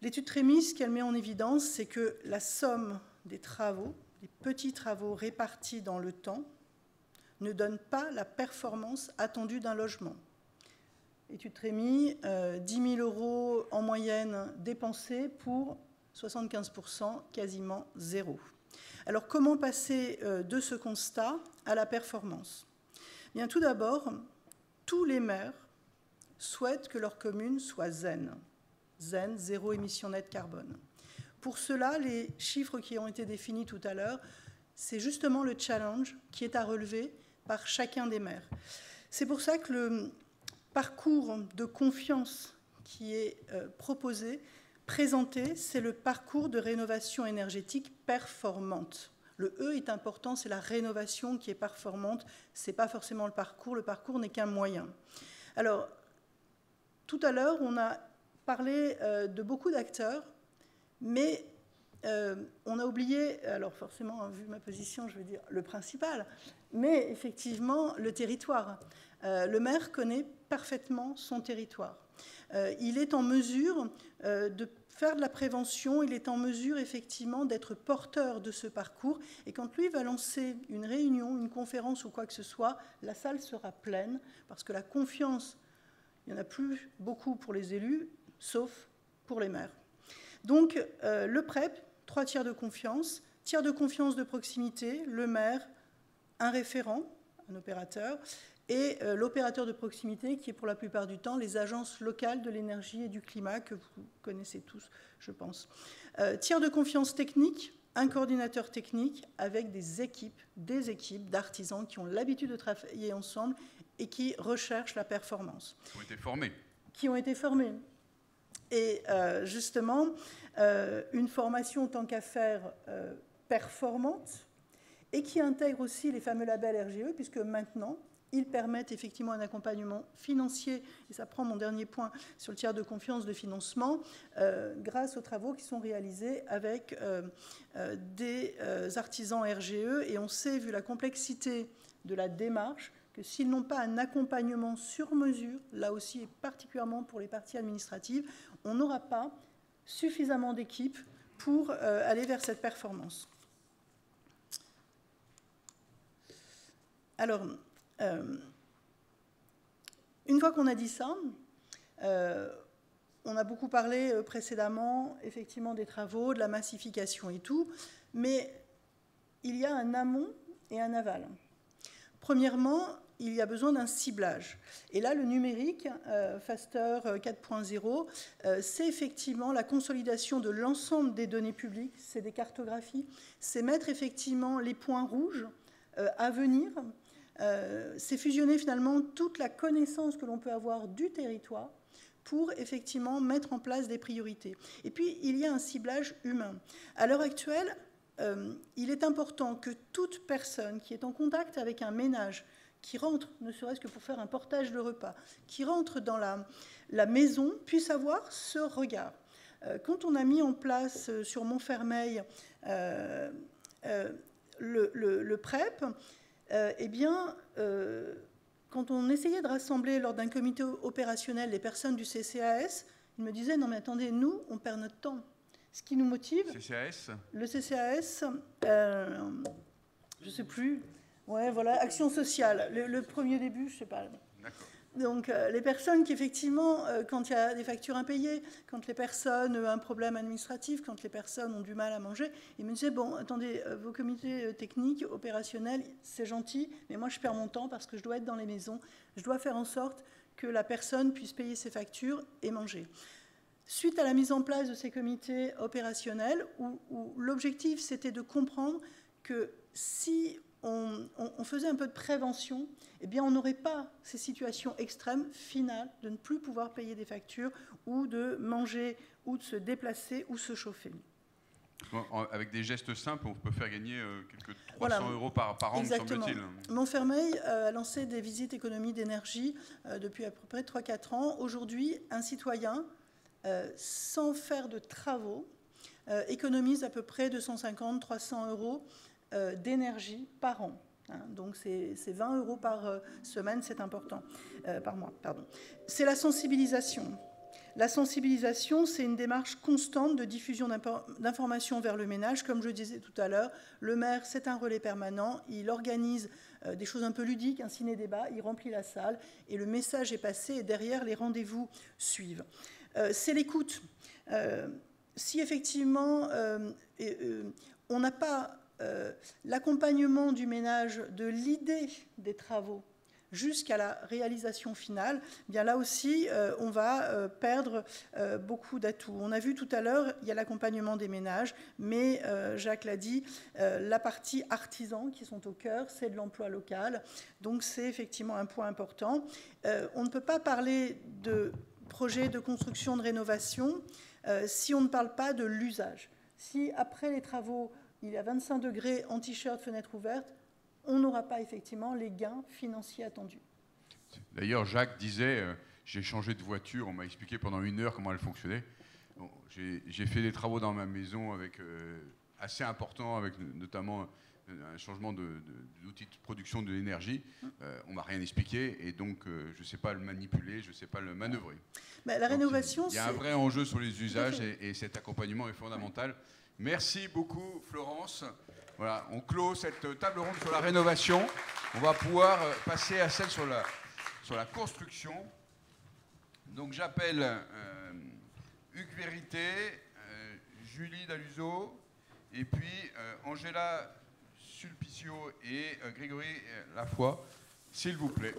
L'étude Trémy, ce qu'elle met en évidence, c'est que la somme des travaux, des petits travaux répartis dans le temps, ne donne pas la performance attendue d'un logement. Étude Trémy, 10 000 € en moyenne dépensés pour 75%, quasiment zéro. Alors comment passer de ce constat à la performance ? Bien, tout d'abord, tous les maires souhaitent que leur commune soit zen. Zen, zéro émission nette carbone. Pour cela, les chiffres qui ont été définis tout à l'heure, c'est justement le challenge qui est à relever par chacun des maires. C'est pour ça que le parcours de confiance qui est proposé, présenté, c'est le parcours de rénovation énergétique performante. Le E est important, c'est la rénovation qui est performante, ce n'est pas forcément le parcours n'est qu'un moyen. Alors, tout à l'heure, on a parlé de beaucoup d'acteurs, mais on a oublié, alors forcément, vu ma position, je vais dire le principal, mais effectivement, le territoire. Le maire connaît parfaitement son territoire. Il est en mesure de faire de la prévention, il est en mesure effectivement d'être porteur de ce parcours. Et quand lui va lancer une réunion, une conférence ou quoi que ce soit, la salle sera pleine parce que la confiance, il n'y en a plus beaucoup pour les élus, sauf pour les maires. Donc le PREP, 3 tiers de confiance de proximité, le maire, un référent, un opérateur, et l'opérateur de proximité qui est pour la plupart du temps les agences locales de l'énergie et du climat que vous connaissez tous, je pense. Tiers de confiance technique, un coordinateur technique avec des équipes d'artisans qui ont l'habitude de travailler ensemble et qui recherchent la performance. Qui ont été formés. Et justement, une formation tant qu'à faire performante et qui intègre aussi les fameux labels RGE, puisque maintenant, ils permettent effectivement un accompagnement financier, et ça prend mon dernier point sur le tiers de confiance de financement, grâce aux travaux qui sont réalisés avec des artisans RGE. Et on sait, vu la complexité de la démarche, que s'ils n'ont pas un accompagnement sur mesure, là aussi et particulièrement pour les parties administratives, on n'aura pas suffisamment d'équipes pour aller vers cette performance. Alors, une fois qu'on a dit ça, on a beaucoup parlé précédemment, effectivement, des travaux, de la massification et tout, mais il y a un amont et un aval. Premièrement, il y a besoin d'un ciblage. Et là, le numérique, Faster 4.0, c'est effectivement la consolidation de l'ensemble des données publiques, c'est des cartographies, c'est mettre effectivement les points rouges à venir, c'est fusionner finalement toute la connaissance que l'on peut avoir du territoire pour effectivement mettre en place des priorités. Et puis, il y a un ciblage humain. À l'heure actuelle, il est important que toute personne qui est en contact avec un ménage, qui rentre, ne serait-ce que pour faire un portage de repas, qui rentre dans la maison, puisse avoir ce regard. Quand on a mis en place sur Montfermeil le PREP, eh bien, quand on essayait de rassembler lors d'un comité opérationnel les personnes du CCAS, ils me disaient « Non mais attendez, nous, on perd notre temps. » Ce qui nous motive... CCAS ? Le CCAS, je ne sais plus. Ouais, voilà, action sociale. Le premier début, je ne sais pas. D'accord. Donc, les personnes qui, effectivement, quand il y a des factures impayées, quand les personnes ont un problème administratif, quand les personnes ont du mal à manger, ils me disaient, bon, attendez, vos comités techniques, opérationnels, c'est gentil, mais moi, je perds mon temps parce que je dois être dans les maisons, je dois faire en sorte que la personne puisse payer ses factures et manger. Suite à la mise en place de ces comités opérationnels, où l'objectif, c'était de comprendre que si on faisait un peu de prévention, eh bien, on n'aurait pas ces situations extrêmes finales de ne plus pouvoir payer des factures ou de manger ou de se déplacer ou se chauffer. Avec des gestes simples, on peut faire gagner quelques 300 € par an, me semble-t-il. Montfermeil a lancé des visites économie d'énergie depuis à peu près 3-4 ans. Aujourd'hui, un citoyen, sans faire de travaux, économise à peu près 250-300 € d'énergie par an. Donc c'est 20 € par semaine, c'est important, par mois, pardon. C'est la sensibilisation. La sensibilisation, c'est une démarche constante de diffusion d'informations vers le ménage. Comme je le disais tout à l'heure, le maire, c'est un relais permanent. Il organise des choses un peu ludiques, un ciné-débat, il remplit la salle et le message est passé et derrière, les rendez-vous suivent. C'est l'écoute. Si effectivement, on n'a pas l'accompagnement du ménage de l'idée des travaux jusqu'à la réalisation finale, eh bien là aussi, on va perdre beaucoup d'atouts. On a vu tout à l'heure, il y a l'accompagnement des ménages, mais Jacques l'a dit, la partie artisans qui sont au cœur, c'est de l'emploi local. Donc c'est effectivement un point important. On ne peut pas parler de projet de construction, de rénovation, si on ne parle pas de l'usage. Si après les travaux, il y a 25 degrés en t-shirt, fenêtre ouverte, on n'aura pas effectivement les gains financiers attendus. D'ailleurs, Jacques disait, j'ai changé de voiture, on m'a expliqué pendant 1 heure comment elle fonctionnait. Bon, j'ai fait des travaux dans ma maison avec, assez importants, avec notamment un changement d'outil de production de l'énergie. On ne m'a rien expliqué et donc je ne sais pas le manipuler, je ne sais pas le manœuvrer. Bah, la rénovation, il y a un vrai enjeu sur les usages et cet accompagnement est fondamental. Merci beaucoup Florence. Voilà, on clôt cette table ronde sur la rénovation. On va pouvoir passer à celle sur la construction. Donc j'appelle Hugues Vérité, Julie Daluzo, et puis Angela Sulpicio et Grégory Lafoy, s'il vous plaît.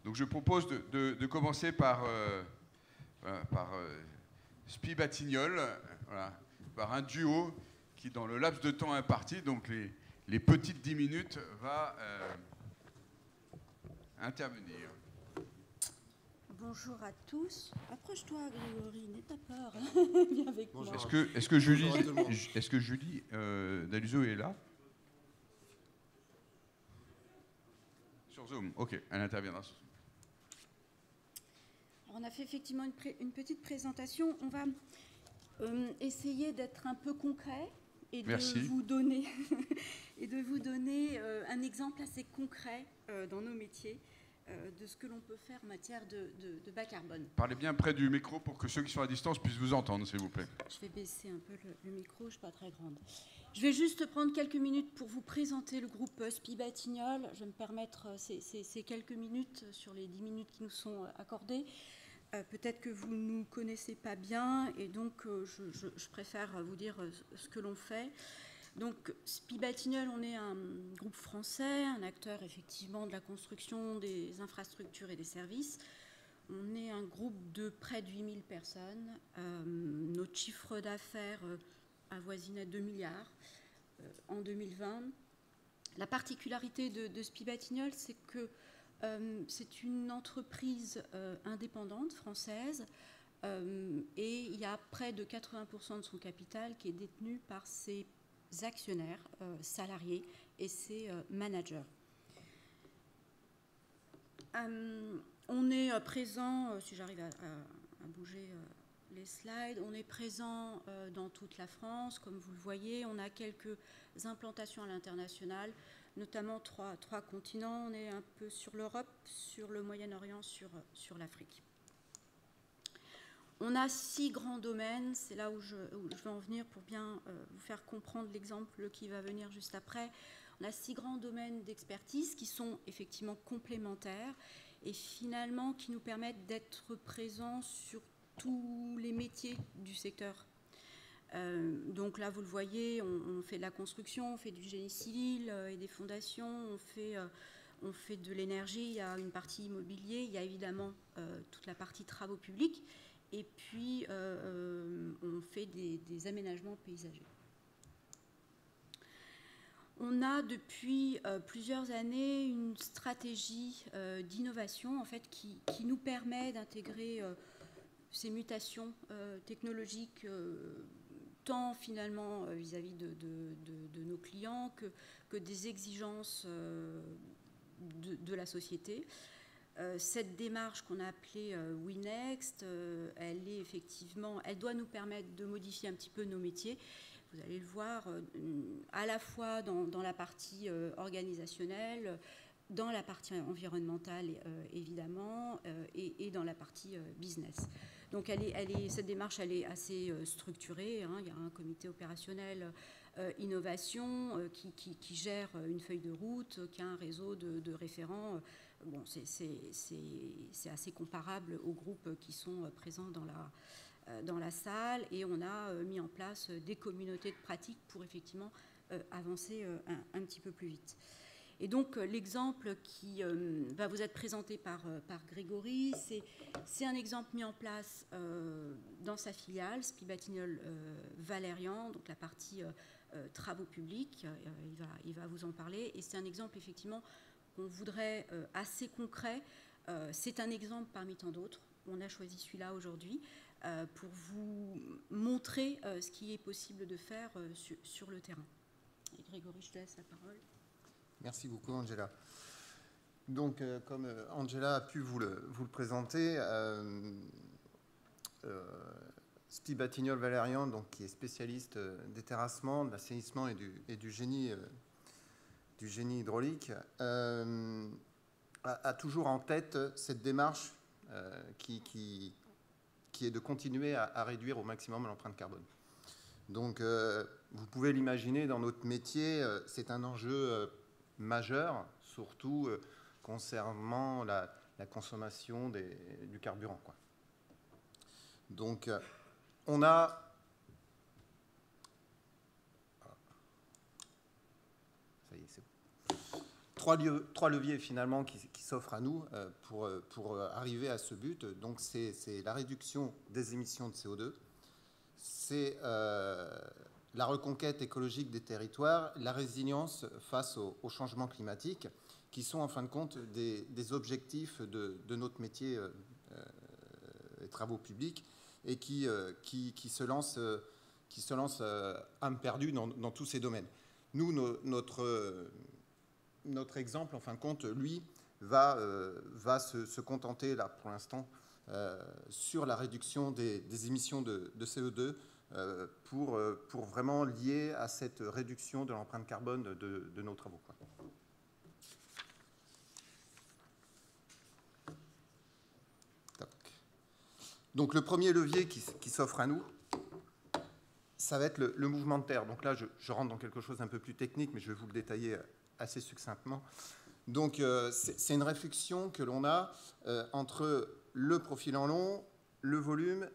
Donc je propose de commencer par Spi Batignolles, voilà, par un duo qui, dans le laps de temps imparti, donc les petites 10 minutes, va intervenir. Bonjour à tous. Approche-toi, Grégory, n'aie pas peur. Viens avec moi. Est-ce que Julie Daluzo est là? Sur Zoom, ok, elle interviendra sur Zoom. On a fait effectivement une petite présentation. On va essayer d'être un peu concret et de vous donner, un exemple assez concret dans nos métiers de ce que l'on peut faire en matière de bas carbone. Parlez bien près du micro pour que ceux qui sont à distance puissent vous entendre, s'il vous plaît. Je vais baisser un peu le micro, je ne suis pas très grande. Je vais juste prendre quelques minutes pour vous présenter le groupe Spi Batignolles. Je vais me permettre ces quelques minutes sur les 10 minutes qui nous sont accordées. Peut-être que vous ne nous connaissez pas bien et donc je préfère vous dire ce que l'on fait. Donc Spi Batignolles, on est un groupe français, un acteur effectivement de la construction des infrastructures et des services. On est un groupe de près de 8000 personnes. Notre chiffre d'affaires avoisine à 2 milliards en 2020. La particularité de Spi Batignolles, c'est que c'est une entreprise indépendante française et il y a près de 80% de son capital qui est détenu par ses actionnaires, salariés et ses managers. On est présent, si j'arrive à bouger les slides, on est présent dans toute la France, comme vous le voyez. On a quelques implantations à l'international, notamment trois continents. On est un peu sur l'Europe, sur le Moyen-Orient, sur l'Afrique. On a 6 grands domaines, c'est là où je vais en venir pour bien vous faire comprendre l'exemple qui va venir juste après. On a 6 grands domaines d'expertise qui sont effectivement complémentaires et finalement qui nous permettent d'être présents sur tous les métiers du secteur. Donc là, vous le voyez, on fait de la construction, on fait du génie civil et des fondations, on fait de l'énergie, il y a une partie immobilier, il y a évidemment toute la partie travaux publics, et puis on fait des aménagements paysagers. On a depuis plusieurs années une stratégie d'innovation en fait, qui nous permet d'intégrer ces mutations technologiques tant finalement vis-à-vis de nos clients que des exigences de la société. Cette démarche qu'on a appelée WeNext, elle doit nous permettre de modifier un petit peu nos métiers. Vous allez le voir, à la fois dans la partie organisationnelle, dans la partie environnementale évidemment, et dans la partie business. Donc cette démarche, elle est assez structurée. Il y a un comité opérationnel innovation qui gère une feuille de route, qui a un réseau de référents bon, c'est assez comparable aux groupes qui sont présents dans la salle, et on a mis en place des communautés de pratique pour effectivement avancer un petit peu plus vite. Et donc l'exemple qui va vous être présenté par Grégory, c'est un exemple mis en place dans sa filiale, SPI Batignolles Valérian, donc la partie travaux publics, il va vous en parler, et c'est un exemple effectivement qu'on voudrait assez concret. C'est un exemple parmi tant d'autres. On a choisi celui-là aujourd'hui pour vous montrer ce qui est possible de faire sur le terrain. Et Grégory, je te laisse la parole. Merci beaucoup, Angela. Donc, comme Angela a pu vous le présenter, SPI Batignolles Valérian, donc, qui est spécialiste des terrassements, de l'assainissement et du génie hydraulique, a toujours en tête cette démarche qui est de continuer à réduire au maximum l'empreinte carbone. Donc, vous pouvez l'imaginer, dans notre métier, c'est un enjeu majeur, surtout concernant la consommation du carburant, quoi. Donc, on a... Ça y est, c'est bon. Trois leviers, finalement, qui s'offrent à nous pour arriver à ce but. Donc, c'est la réduction des émissions de CO2, c'est la reconquête écologique des territoires, la résilience face au changement climatique, qui sont en fin de compte des objectifs de notre métier des travaux publics, et qui se lancent âme perdue dans tous ces domaines. Nous, notre exemple, en fin de compte, lui, va se contenter, là, pour l'instant, sur la réduction des émissions de CO2, pour vraiment lier à cette réduction de l'empreinte carbone de nos travaux, quoi. Donc le premier levier qui s'offre à nous, ça va être le mouvement de terre. Donc là, je rentre dans quelque chose d'un peu plus technique, mais je vais vous le détailler assez succinctement. Donc c'est une réflexion que l'on a entre le profil en long, le volume,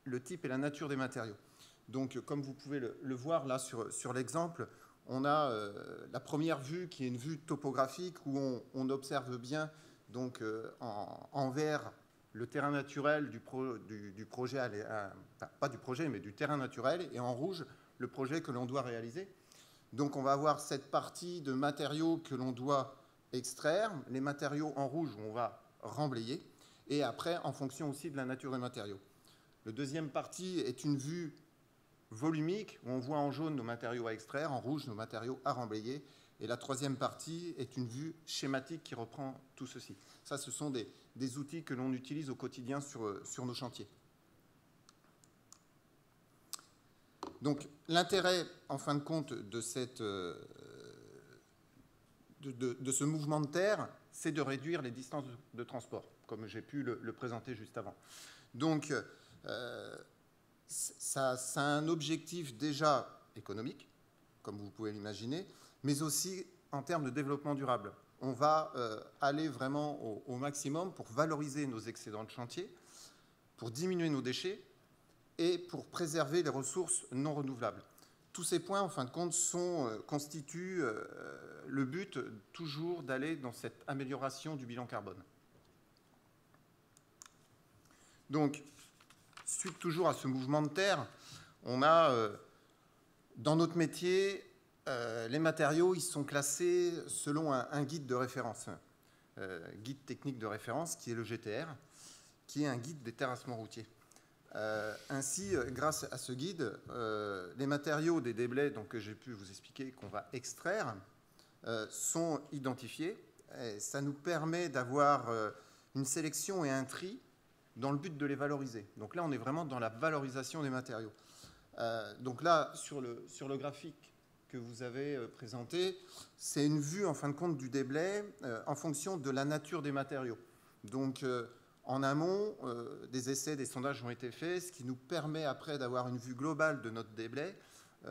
le type et la nature des matériaux. Donc, comme vous pouvez le voir là sur l'exemple, on a la première vue qui est une vue topographique où on observe bien donc, en vert le terrain naturel du projet, enfin, pas du projet, mais du terrain naturel, et en rouge le projet que l'on doit réaliser. Donc, on va avoir cette partie de matériaux que l'on doit extraire, les matériaux en rouge où on va remblayer, et après, en fonction aussi de la nature des matériaux. La deuxième partie est une vue volumique, où on voit en jaune nos matériaux à extraire, en rouge nos matériaux à remblayer. Et la troisième partie est une vue schématique qui reprend tout ceci. Ça, ce sont des outils que l'on utilise au quotidien sur nos chantiers. Donc, l'intérêt, en fin de compte, de ce mouvement de terre, c'est de réduire les distances de transport, comme j'ai pu le présenter juste avant. Donc, ça a un objectif déjà économique, comme vous pouvez l'imaginer, mais aussi en termes de développement durable. On va aller vraiment au maximum pour valoriser nos excédents de chantier, pour diminuer nos déchets et pour préserver les ressources non renouvelables. Tous ces points, en fin de compte, constituent le but toujours d'aller dans cette amélioration du bilan carbone. Donc, suite toujours à ce mouvement de terre, on a, dans notre métier, les matériaux, ils sont classés selon un guide de référence, guide technique de référence, qui est le GTR, qui est un guide des terrassements routiers. Ainsi, grâce à ce guide, les matériaux des déblais donc, que j'ai pu vous expliquer, qu'on va extraire, sont identifiés. Et ça nous permet d'avoir une sélection et un tri dans le but de les valoriser. Donc là, on est vraiment dans la valorisation des matériaux. Donc là, sur le graphique que vous avez présenté, c'est une vue, en fin de compte, du déblai en fonction de la nature des matériaux. Donc, en amont, des essais, des sondages ont été faits, ce qui nous permet après d'avoir une vue globale de notre déblai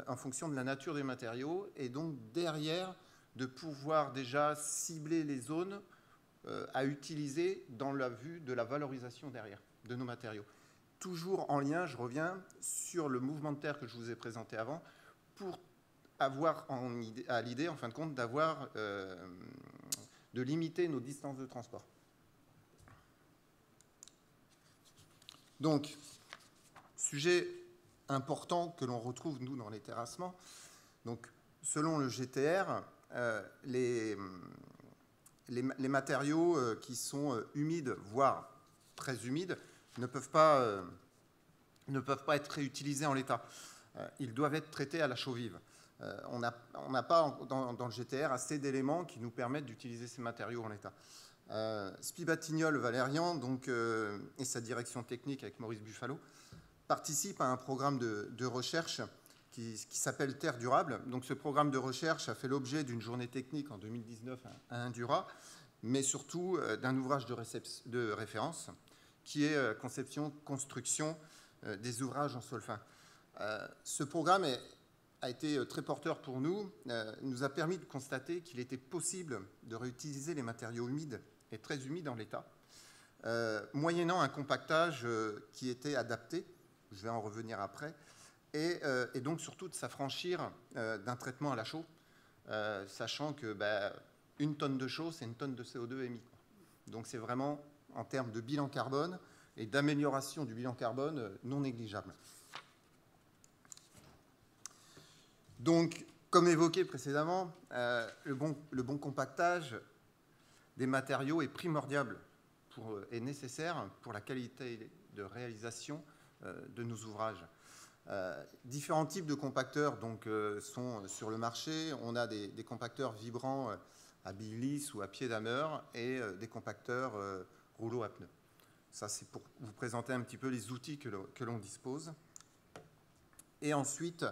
en fonction de la nature des matériaux, et donc derrière, de pouvoir déjà cibler les zones à utiliser dans la vue de la valorisation derrière de nos matériaux. Toujours en lien, je reviens sur le mouvement de terre que je vous ai présenté avant, pour avoir à l'idée, en fin de compte, de limiter nos distances de transport. Donc, sujet important que l'on retrouve, nous, dans les terrassements. Donc, selon le GTR, les matériaux qui sont humides, voire très humides, ne peuvent pas être réutilisés en l'état. Ils doivent être traités à la chaux vive. On n'a pas dans le GTR assez d'éléments qui nous permettent d'utiliser ces matériaux en l'état. SPI Batignolles Valérian donc, et sa direction technique avec Maurice Buffalo participent à un programme de recherche qui s'appelle Terre durable. Donc, ce programme de recherche a fait l'objet d'une journée technique en 2019 à Indura, mais surtout d'un ouvrage de référence qui est conception-construction des ouvrages en sol fin. Ce programme a été très porteur pour nous, nous a permis de constater qu'il était possible de réutiliser les matériaux humides et très humides en l'état, moyennant un compactage qui était adapté, je vais en revenir après, et donc surtout de s'affranchir d'un traitement à la chaux, sachant que une tonne de chaux, c'est une tonne de CO2 émis. Donc c'est vraiment en termes de bilan carbone et d'amélioration du bilan carbone non négligeable. Donc, comme évoqué précédemment, le bon compactage des matériaux est primordial et nécessaire pour la qualité de réalisation de nos ouvrages. Différents types de compacteurs donc, sont sur le marché. On a des compacteurs vibrants à billes lisses ou à pied d'hammer et des compacteurs rouleaux à pneus. Ça, c'est pour vous présenter un petit peu les outils que l'on dispose. Et ensuite,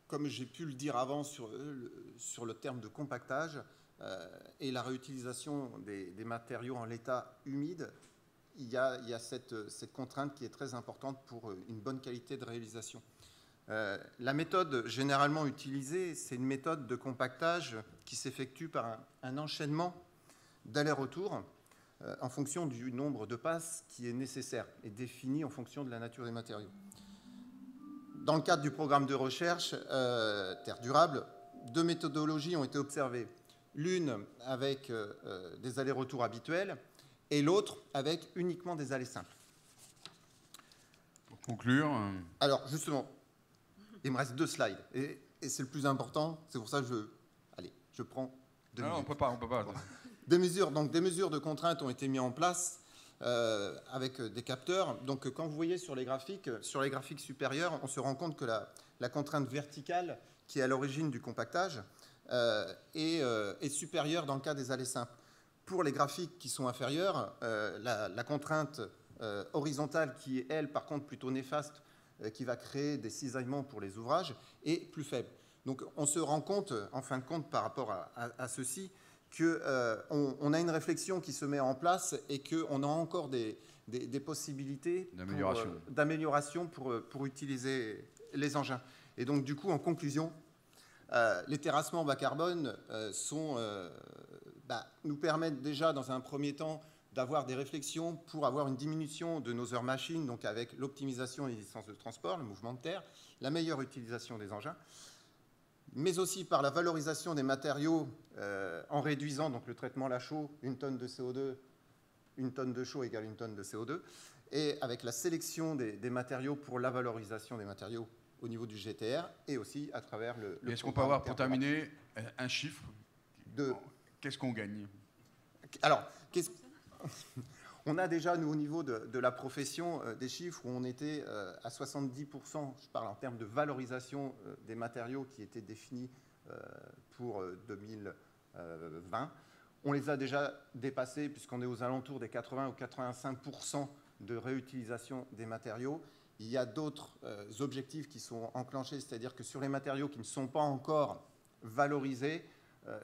comme j'ai pu le dire avant sur le terme de compactage et la réutilisation des matériaux en l'état humide, il y a cette contrainte qui est très importante pour une bonne qualité de réalisation. La méthode généralement utilisée, c'est une méthode de compactage qui s'effectue par un enchaînement d'allers-retours en fonction du nombre de passes qui est nécessaire et défini en fonction de la nature des matériaux. Dans le cadre du programme de recherche Terre durable, 2 méthodologies ont été observées. L'une avec des allers-retours habituels et l'autre avec uniquement des allers simples. Pour conclure... Alors, justement, il me reste 2 slides. Et c'est le plus important. C'est pour ça que je prends 2 minutes. Non, on peut pas. Des mesures de contrainte ont été mises en place avec des capteurs. Donc, quand vous voyez sur les graphiques supérieurs, on se rend compte que la contrainte verticale, qui est à l'origine du compactage, est supérieure dans le cas des allers simples. Pour les graphiques qui sont inférieurs, la contrainte horizontale, qui est, elle, par contre, plutôt néfaste, qui va créer des cisaillements pour les ouvrages, est plus faible. Donc, on se rend compte, en fin de compte, par rapport à ceci, qu'on a une réflexion qui se met en place et qu'on a encore des possibilités d'amélioration pour utiliser les engins. Et donc, du coup, en conclusion, les terrassements bas carbone nous permettent déjà, dans un premier temps, d'avoir des réflexions pour avoir une diminution de nos heures machines, donc avec l'optimisation des distances de transport, le mouvement de terre, la meilleure utilisation des engins, mais aussi par la valorisation des matériaux en réduisant donc, le traitement à la chaux, 1 tonne de CO2, 1 tonne de chaux égale 1 tonne de CO2, et avec la sélection des matériaux pour la valorisation des matériaux au niveau du GTR, et aussi à travers le Est-ce qu'on peut avoir, pour terminer, un chiffre Qu'est-ce qu'on gagne? Alors, on a déjà, nous, au niveau de la profession, des chiffres où on était à 70%, je parle en termes de valorisation des matériaux qui étaient définis pour 2020. On les a déjà dépassés puisqu'on est aux alentours des 80 ou 85% de réutilisation des matériaux. Il y a d'autres objectifs qui sont enclenchés, c'est-à-dire que sur les matériaux qui ne sont pas encore valorisés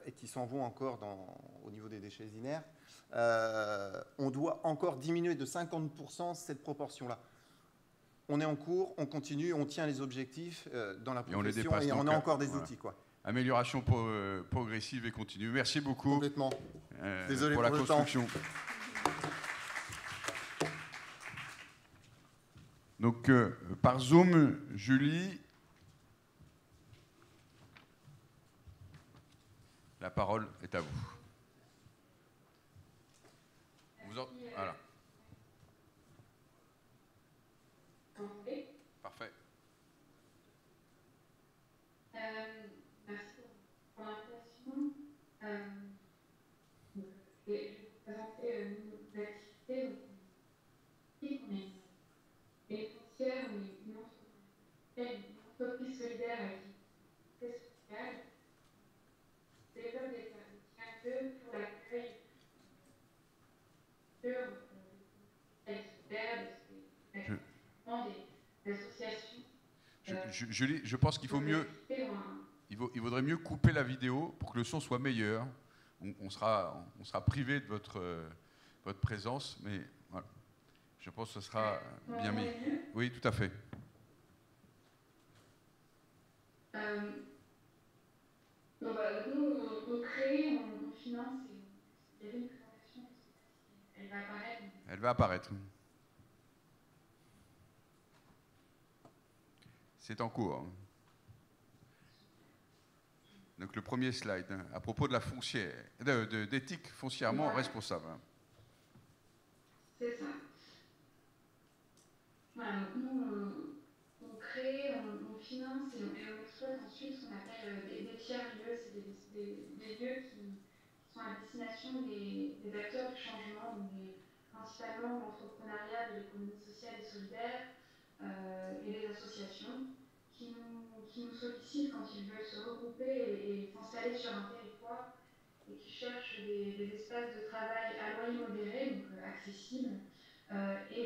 et qui s'en vont encore au niveau des déchets inertes, on doit encore diminuer de 50% cette proportion-là. On est en cours, on continue, on tient les objectifs dans la profession et on a encore des outils. Quoi. amélioration progressive et continue. Merci beaucoup. Complètement. Désolé pour la le construction. Donc, par Zoom, Julie, la parole est à vous. Voilà. Parfait. Merci pour l'invitation. Je vais vous présenter nos activités. On est une foncière, on est une entreprise solidaire avec une entreprise sociale. On développe des services pour l'accueil des associations. Julie, je pense qu'il faut mieux. Il vaudrait mieux couper la vidéo pour que le son soit meilleur. On sera privé de votre présence, mais voilà. Je pense que ce sera bien mis. Oui, tout à fait. Donc voilà, nous, on crée, on finance, il y avait une présentation, elle va apparaître. Elle va apparaître. C'est en cours. Donc le premier slide, à propos de la foncière, d'éthique foncièrement responsable. C'est ça. Voilà, donc nous, on crée, on finance et on exploite ensuite ce qu'on appelle des tiers-lieux. C'est des lieux qui sont à destination des acteurs du changement, donc principalement l'entrepreneuriat, de l'économie sociale et solidaire et les associations qui nous sollicitent quand ils veulent se regrouper et s'installer sur un territoire et qui cherchent des espaces de travail à loyer modéré, donc accessibles, et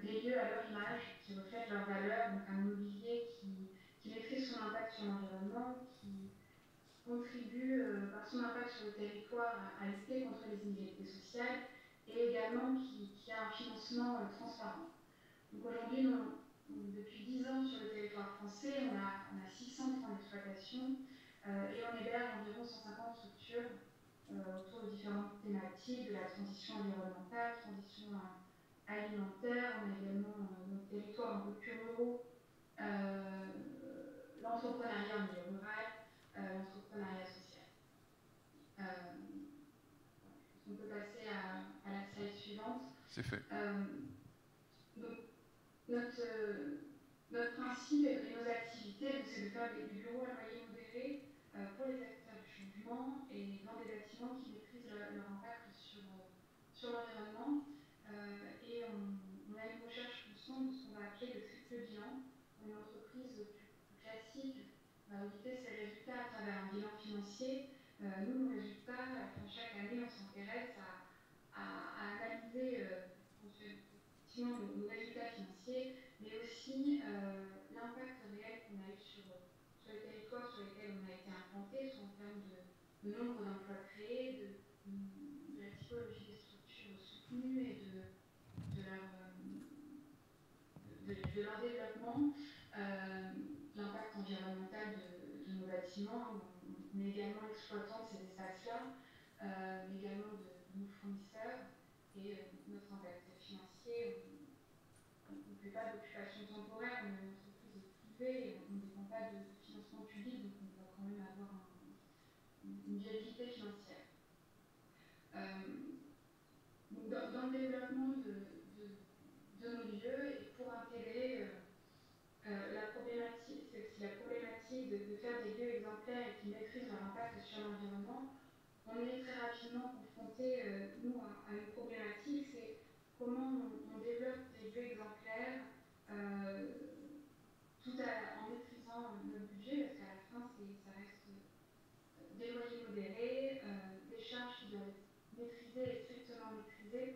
des lieux à leur image qui reflètent leurs valeurs, donc un immobilier qui maîtrise son impact sur l'environnement, qui contribue par son impact sur le territoire à lutter contre les inégalités sociales et également qui a un financement transparent. Donc aujourd'hui, depuis 10 ans sur le territoire français, on a 6 centres en exploitation et on héberge environ 150 structures autour de différentes thématiques, de la transition environnementale, transition alimentaire, on a également notre territoire un peu plus ruraux, l'entrepreneuriat en milieu rural, l'entrepreneuriat social. On peut passer à la slide suivante. C'est fait. Donc, notre principe et nos activités, c'est de faire des bureaux à loyer modéré pour les acteurs du changement et dans des bâtiments qui maîtrisent leur impact sur l'environnement. Et on a une recherche constante de ce qu'on va appeler le triple bilan. On est une entreprise plus classique, on va auditer ses résultats à travers un bilan financier. Nous, nos résultats, chaque année, on s'intéresse à analyser nos résultats financiers, mais aussi l'impact réel qu'on a eu sur les territoires sur lesquels on a été implanté, soit en termes de nombre d'emplois créés, de la typologie des structures soutenues et de leur développement, l'impact environnemental de nos bâtiments. On est également exploitant de ces espaces-là, mais également de nos fournisseurs et notre impact financier. On ne fait pas d'occupation temporaire, on est une entreprise privée et on ne dépend pas de financement public, donc on doit quand même avoir une viabilité financière. Dans le développement de nos lieux et pour intégrer la problématique, c'est aussi la problématique de faire des lieux exemplaires et qui maîtrisent leur impact sur l'environnement. On est très rapidement confronté, nous, à une problématique, c'est comment on développe des lieux exemplaires tout en maîtrisant le budget, parce qu'à la fin, ça reste des loyers modérés, des charges qui doivent être maîtrisées et strictement maîtrisées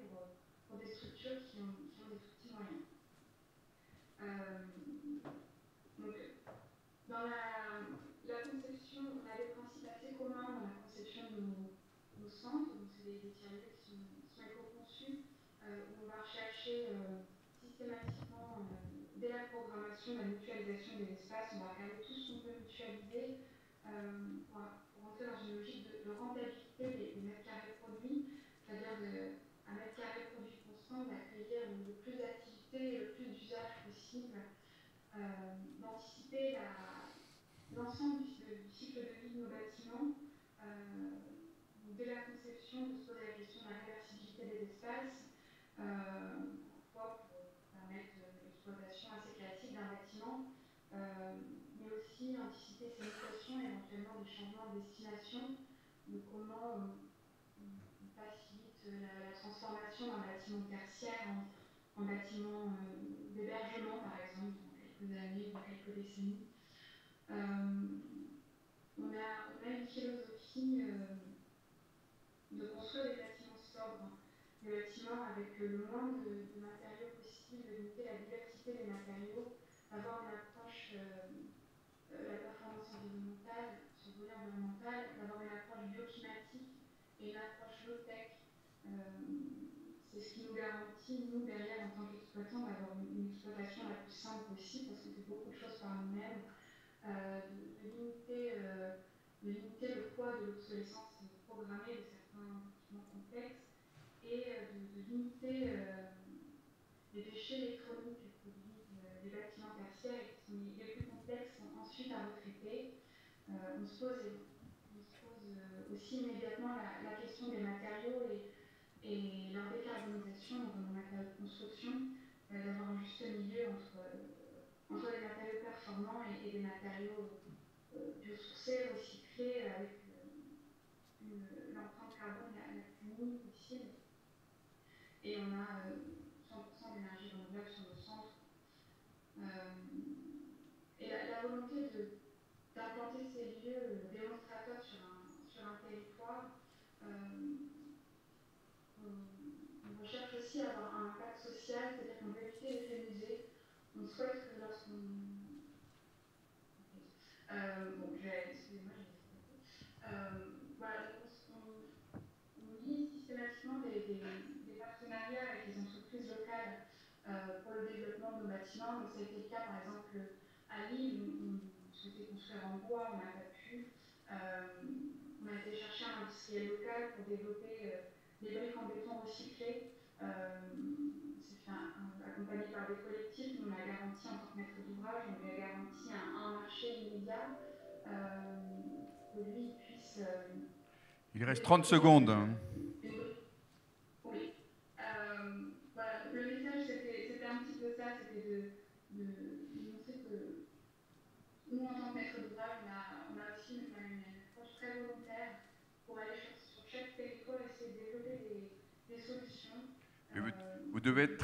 pour des structures qui ont des tout petits moyens. Donc, dans la conception, on a des principes assez communs dans la conception de nos centres, donc c'est des tiers-lieux qui sont éco-conçus, où on va rechercher systématiquement, dès la programmation, la mutualisation des espaces, on va regarder tout ce qu'on peut mutualiser, pour entrer dans une logique de rentabilité des mètres carrés produits, c'est-à-dire un mètre carré produit constant d'accueillir le plus d'activités et le plus d'usages possible, d'anticiper l'ensemble du cycle de vie de nos bâtiments, dès la conception, de se poser la question de la réversibilité des espaces, pour permettre l'exploitation assez classique d'un bâtiment, mais aussi anticiper ces mutations, éventuellement des changements de destination, de comment on facilite la transformation d'un bâtiment tertiaire en bâtiment d'hébergement, par exemple, dans quelques années, dans quelques décennies. On a une philosophie de construire des bâtiments sobres, des bâtiments avec le moins de matériaux possible, de limiter la diversité des matériaux, d'avoir une approche la performance environnementale, sur le volet environnemental, d'avoir une approche bioclimatique et une approche low-tech. C'est ce qui nous garantit, nous, derrière, en tant qu'exploitants, d'avoir une exploitation la plus simple possible, parce qu'on fait beaucoup de choses par nous-mêmes, de limiter le poids de l'obsolescence programmée de certains équipements complexes et de limiter les déchets électroniques que produisent les bâtiments tertiaires qui sont les plus complexes ensuite à retraiter. On se pose aussi immédiatement la question des matériaux et leur décarbonisation dans nos matériaux de construction, d'avoir un juste milieu entre les matériaux performants et des matériaux biosourcés, recyclés, avec l'empreinte carbone la plus minime possible. Et on a 100% d'énergie renouvelable sur nos centres. Et la volonté d'implanter ces lieux démonstrateurs sur un territoire, on recherche aussi à avoir un impact social, c'est-à-dire qu'on veut éviter l'effet musée. On souhaite que lorsqu'on... excusez-moi, voilà, on lie systématiquement des partenariats avec les entreprises locales pour le développement de nos bâtiments. Donc, ça a été le cas, par exemple, à Lille, où on souhaitait construire en bois, on n'a pas pu. On a été chercher un industriel local pour développer des briques en béton recyclées. C'est fait accompagné par des collectifs. Nous, on a garanti en tant que maître d'ouvrage, on lui a garanti un marché immédiat, que lui puisse... Il reste 30 secondes. Oui. Voilà, le message, c'était un petit peu ça, c'était de montrer que nous, en tant que maître d'ouvrage, on a aussi une approche très volontaire pour aller sur chaque territoire et essayer de développer des solutions. Vous devez être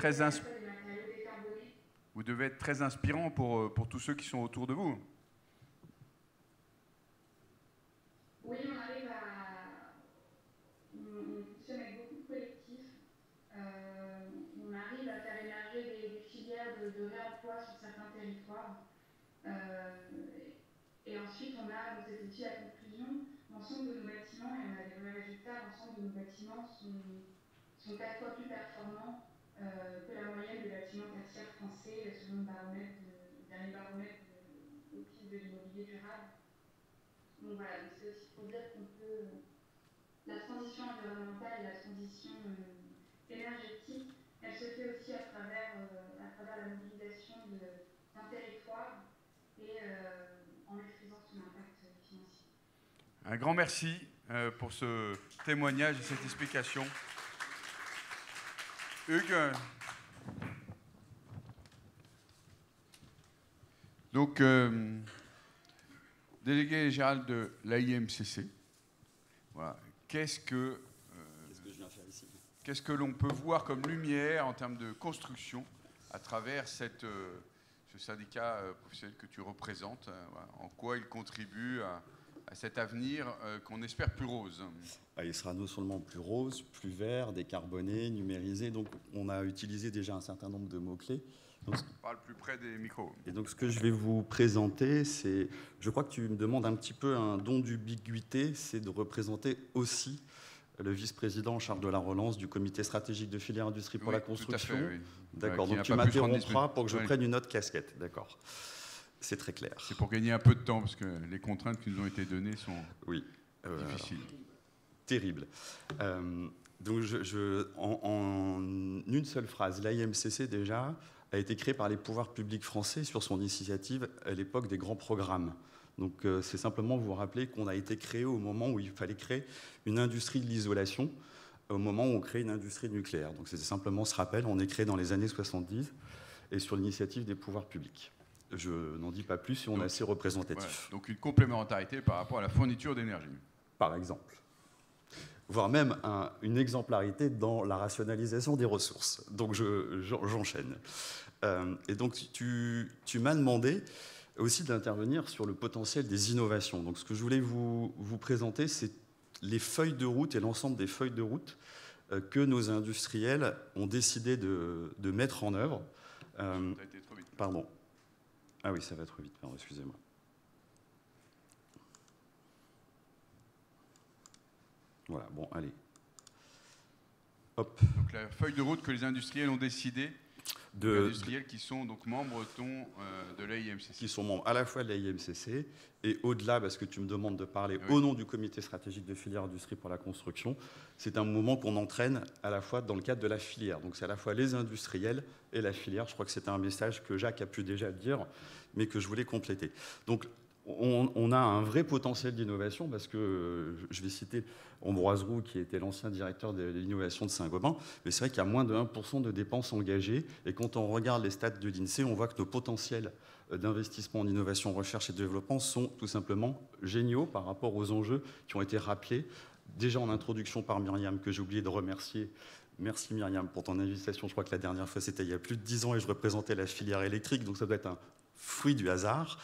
très inspirant pour tous ceux qui sont autour de vous. Oui, on arrive on fonctionne avec beaucoup de collectifs. On arrive à faire émerger des filières de réemploi sur certains territoires. Et ensuite, on a, donc c'était aussi la conclusion, l'ensemble de nos bâtiments, et on a des vrais résultats, l'ensemble de nos bâtiments sont 4 fois plus performants que la moyenne des bâtiments tertiaires français, selon le dernier baromètre au PIB de l'immobilier durable. Donc voilà, c'est aussi pour dire qu'on peut... La transition environnementale et la transition énergétique, elle se fait aussi à travers la mobilisation d'un territoire et en maîtrisant son impact financier. Un grand merci pour ce témoignage et cette explication. Hugues, donc, délégué général de l'AIMCC, voilà. Qu'est-ce que l'on peut voir comme lumière en termes de construction à travers ce syndicat professionnel que tu représentes, voilà. En quoi il contribue à cet avenir qu'on espère plus rose? Il sera non seulement plus rose, plus vert, décarboné, numérisé. Donc, on a utilisé déjà un certain nombre de mots-clés. Donc, parle plus près des micros. Et donc, ce que je vais vous présenter, c'est... Je crois que tu me demandes un petit peu un don d'ubiquité, c'est de représenter aussi le vice-président en charge de la relance du comité stratégique de filière industrie pour la construction. Tout à fait, oui. D'accord, donc tu m'interrompras pour que je prenne une autre casquette. D'accord. C'est très clair. C'est pour gagner un peu de temps, parce que les contraintes qui nous ont été données sont difficiles. Terrible. Donc, en une seule phrase, l'AIMCC, déjà, a été créé par les pouvoirs publics français sur son initiative à l'époque des grands programmes. Donc, c'est simplement vous rappeler qu'on a été créé au moment où il fallait créer une industrie de l'isolation, au moment où on crée une industrie nucléaire. Donc, c'est simplement ce rappel. On est créé dans les années 70 et sur l'initiative des pouvoirs publics. Je n'en dis pas plus si on est assez représentatif. Ouais, donc une complémentarité par rapport à la fourniture d'énergie. Par exemple. Voire même une exemplarité dans la rationalisation des ressources. Donc j'enchaîne. Et donc tu m'as demandé aussi d'intervenir sur le potentiel des innovations. Donc ce que je voulais vous présenter, c'est les feuilles de route et l'ensemble des feuilles de route que nos industriels ont décidé de mettre en œuvre. Ça a été trop vite. Pardon. Ah oui, ça va trop vite, pardon, excusez-moi. Voilà, bon, allez. Hop. Donc la feuille de route que les industriels ont décidé, les industriels qui sont donc membres de l'AIMCC. Qui sont membres à la fois de l'AIMCC et au-delà, parce que tu me demandes de parler au nom du comité stratégique de filière industrie pour la construction, c'est un mouvement qu'on entraîne à la fois dans le cadre de la filière. Donc c'est à la fois les industriels et la filière. Je crois que c'était un message que Jacques a pu déjà dire, mais que je voulais compléter. Donc on a un vrai potentiel d'innovation parce que, je vais citer Ambroise Roux, qui était l'ancien directeur de l'innovation de Saint-Gobain, mais c'est vrai qu'il y a moins de 1% de dépenses engagées. Et quand on regarde les stats de l'INSEE, on voit que nos potentiels d'investissement en innovation, recherche et développement sont tout simplement géniaux par rapport aux enjeux qui ont été rappelés déjà en introduction par Myriam, que j'ai oublié de remercier. Merci Myriam pour ton invitation. Je crois que la dernière fois, c'était il y a plus de 10 ans et je représentais la filière électrique, donc ça doit être un fruit du hasard.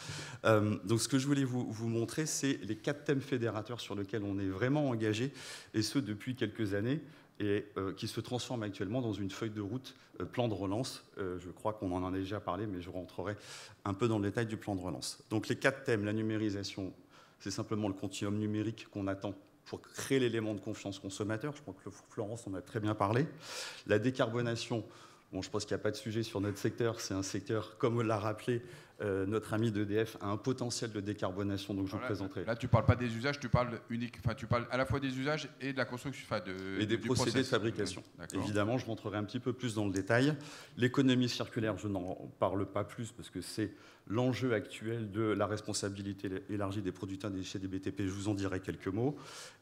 Donc ce que je voulais vous montrer, c'est les 4 thèmes fédérateurs sur lesquels on est vraiment engagé, et ce depuis quelques années, et qui se transforment actuellement dans une feuille de route plan de relance. Je crois qu'on en a déjà parlé, mais je rentrerai un peu dans le détail du plan de relance. Donc les 4 thèmes, la numérisation, c'est simplement le continuum numérique qu'on attend pour créer l'élément de confiance consommateur. Je crois que Florence en a très bien parlé. La décarbonation, bon, je pense qu'il n'y a pas de sujet sur notre secteur. C'est un secteur, comme l'a rappelé notre ami d'EDF, a un potentiel de décarbonation, donc je vous présenterai. Là, tu ne parles pas des usages, tu parles tu parles à la fois des usages et de la construction, et des procédés de fabrication. Évidemment, je rentrerai un petit peu plus dans le détail. L'économie circulaire, je n'en parle pas plus parce que c'est l'enjeu actuel de la responsabilité élargie des producteurs des déchets des BTP. Je vous en dirai quelques mots.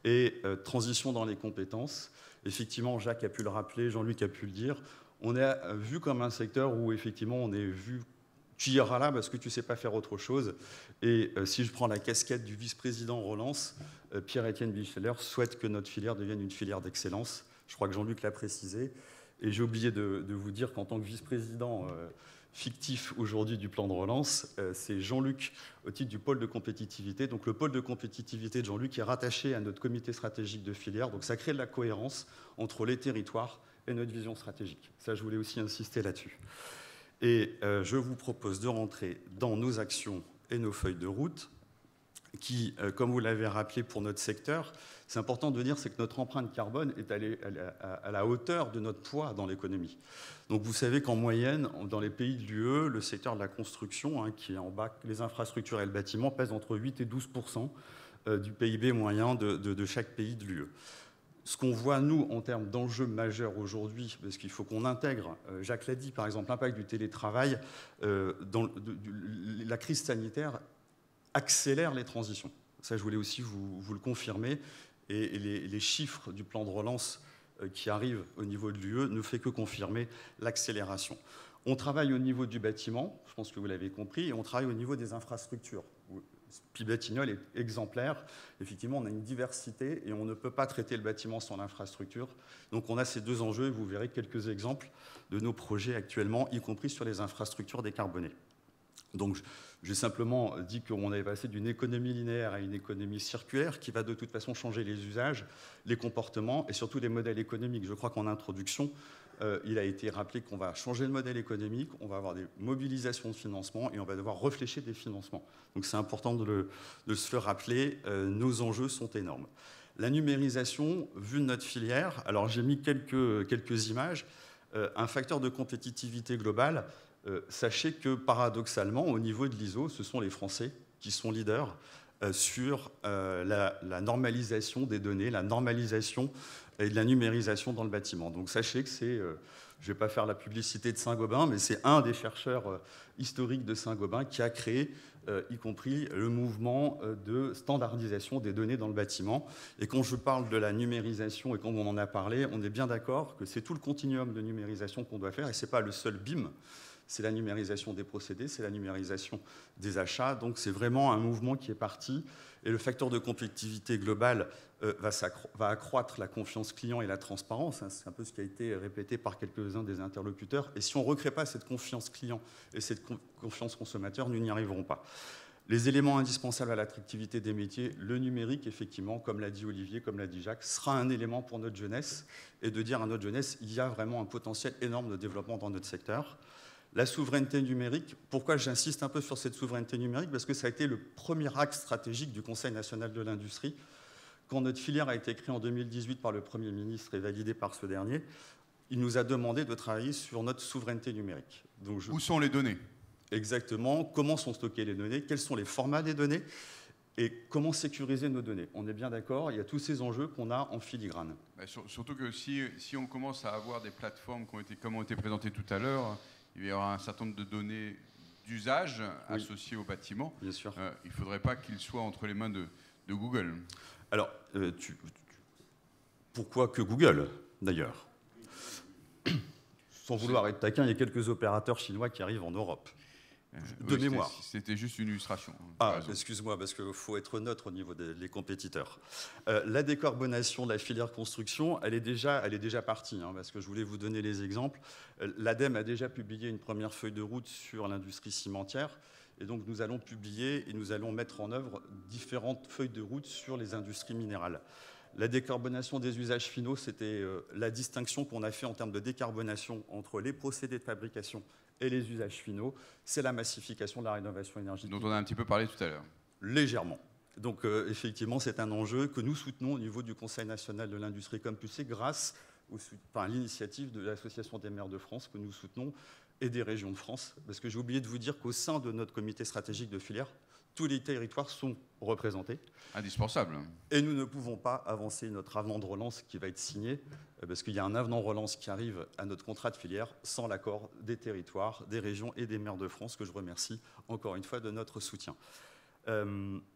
Et transition dans les compétences. Effectivement, Jacques a pu le rappeler, Jean-Luc a pu le dire. On est vu comme un secteur où effectivement on est vu, tu iras là parce que tu ne sais pas faire autre chose. Et si je prends la casquette du vice-président relance, Pierre-Étienne Bicheler souhaite que notre filière devienne une filière d'excellence. Je crois que Jean-Luc l'a précisé. Et j'ai oublié de vous dire qu'en tant que vice-président fictif aujourd'hui du plan de relance, c'est Jean-Luc au titre du pôle de compétitivité. Donc le pôle de compétitivité de Jean-Luc est rattaché à notre comité stratégique de filière. Donc ça crée de la cohérence entre les territoires et notre vision stratégique. Ça, je voulais aussi insister là-dessus. Et je vous propose de rentrer dans nos actions et nos feuilles de route qui, comme vous l'avez rappelé pour notre secteur, c'est important de dire, c'est que notre empreinte carbone est à la hauteur de notre poids dans l'économie. Donc vous savez qu'en moyenne, dans les pays de l'UE, le secteur de la construction, qui est en bas, les infrastructures et le bâtiment, pèsent entre 8 et 12% du PIB moyen de chaque pays de l'UE. Ce qu'on voit, nous, en termes d'enjeux majeurs aujourd'hui, parce qu'il faut qu'on intègre, Jacques l'a dit, par exemple, l'impact du télétravail, la crise sanitaire accélère les transitions. Ça, je voulais aussi vous le confirmer. Et les chiffres du plan de relance qui arrivent au niveau de l'UE ne fait que confirmer l'accélération. On travaille au niveau du bâtiment, je pense que vous l'avez compris, et on travaille au niveau des infrastructures. Pibatignolles est exemplaire. Effectivement, on a une diversité et on ne peut pas traiter le bâtiment sans l'infrastructure. Donc on a ces 2 enjeux et vous verrez quelques exemples de nos projets actuellement, y compris sur les infrastructures décarbonées. Donc j'ai simplement dit qu'on avait passé d'une économie linéaire à une économie circulaire qui va de toute façon changer les usages, les comportements et surtout les modèles économiques. Je crois qu'en introduction, il a été rappelé qu'on va changer de modèle économique, on va avoir des mobilisations de financement et on va devoir réfléchir des financements. Donc c'est important de se le rappeler, nos enjeux sont énormes. La numérisation, vue de notre filière, alors j'ai mis quelques images, un facteur de compétitivité globale. Sachez que paradoxalement, au niveau de l'ISO, ce sont les Français qui sont leaders sur la normalisation des données, la normalisation et de la numérisation dans le bâtiment. Donc sachez que c'est, je ne vais pas faire la publicité de Saint-Gobain, mais c'est un des chercheurs historiques de Saint-Gobain qui a créé, y compris le mouvement de standardisation des données dans le bâtiment. Et quand je parle de la numérisation et quand on en a parlé, on est bien d'accord que c'est tout le continuum de numérisation qu'on doit faire et ce n'est pas le seul BIM. C'est la numérisation des procédés, c'est la numérisation des achats. Donc c'est vraiment un mouvement qui est parti. Et le facteur de compétitivité globale va accroître la confiance client et la transparence. C'est un peu ce qui a été répété par quelques-uns des interlocuteurs. Et si on ne recrée pas cette confiance client et cette confiance consommateur, nous n'y arriverons pas. Les éléments indispensables à l'attractivité des métiers, le numérique, effectivement, comme l'a dit Olivier, comme l'a dit Jacques, sera un élément pour notre jeunesse. Et de dire à notre jeunesse, il y a vraiment un potentiel énorme de développement dans notre secteur. La souveraineté numérique, pourquoi j'insiste un peu sur cette souveraineté numérique? Parce que ça a été le premier axe stratégique du Conseil national de l'industrie. Quand notre filière a été créée en 2018 par le Premier ministre et validée par ce dernier, il nous a demandé de travailler sur notre souveraineté numérique. Donc Où sont les données? Exactement. Comment sont stockées les données? Quels sont les formats des données? Et comment sécuriser nos données? On est bien d'accord, il y a tous ces enjeux qu'on a en filigrane. Surtout que si on commence à avoir des plateformes comme ont été présentées tout à l'heure, il y aura un certain nombre de données d'usage associées au bâtiment. Bien sûr. Il ne faudrait pas qu'ils soient entre les mains de Google. Alors, pourquoi que Google, d'ailleurs? Sans vouloir être taquin, il y a quelques opérateurs chinois qui arrivent en Europe. De mémoire. C'était juste une illustration. Ah, excuse-moi, parce qu'il faut être neutre au niveau des compétiteurs. La décarbonation de la filière construction, elle est déjà partie, parce que je voulais vous donner les exemples. L'ADEME a déjà publié une première feuille de route sur l'industrie cimentière, et donc nous allons publier et nous allons mettre en œuvre différentes feuilles de route sur les industries minérales. La décarbonation des usages finaux, c'était la distinction qu'on a fait en termes de décarbonation entre les procédés de fabrication et les usages finaux, c'est la massification de la rénovation énergétique. Dont on a un petit peu parlé tout à l'heure. Légèrement. Donc effectivement, c'est un enjeu que nous soutenons au niveau du Conseil national de l'industrie, comme tu sais, grâce à l'initiative de l'Association des maires de France que nous soutenons et des régions de France. Parce que j'ai oublié de vous dire qu'au sein de notre comité stratégique de filière, tous les territoires sont représentés. Indispensable. Et nous ne pouvons pas avancer notre avenant de relance qui va être signé, parce qu'il y a un avenant de relance qui arrive à notre contrat de filière sans l'accord des territoires, des régions et des maires de France, que je remercie encore une fois de notre soutien.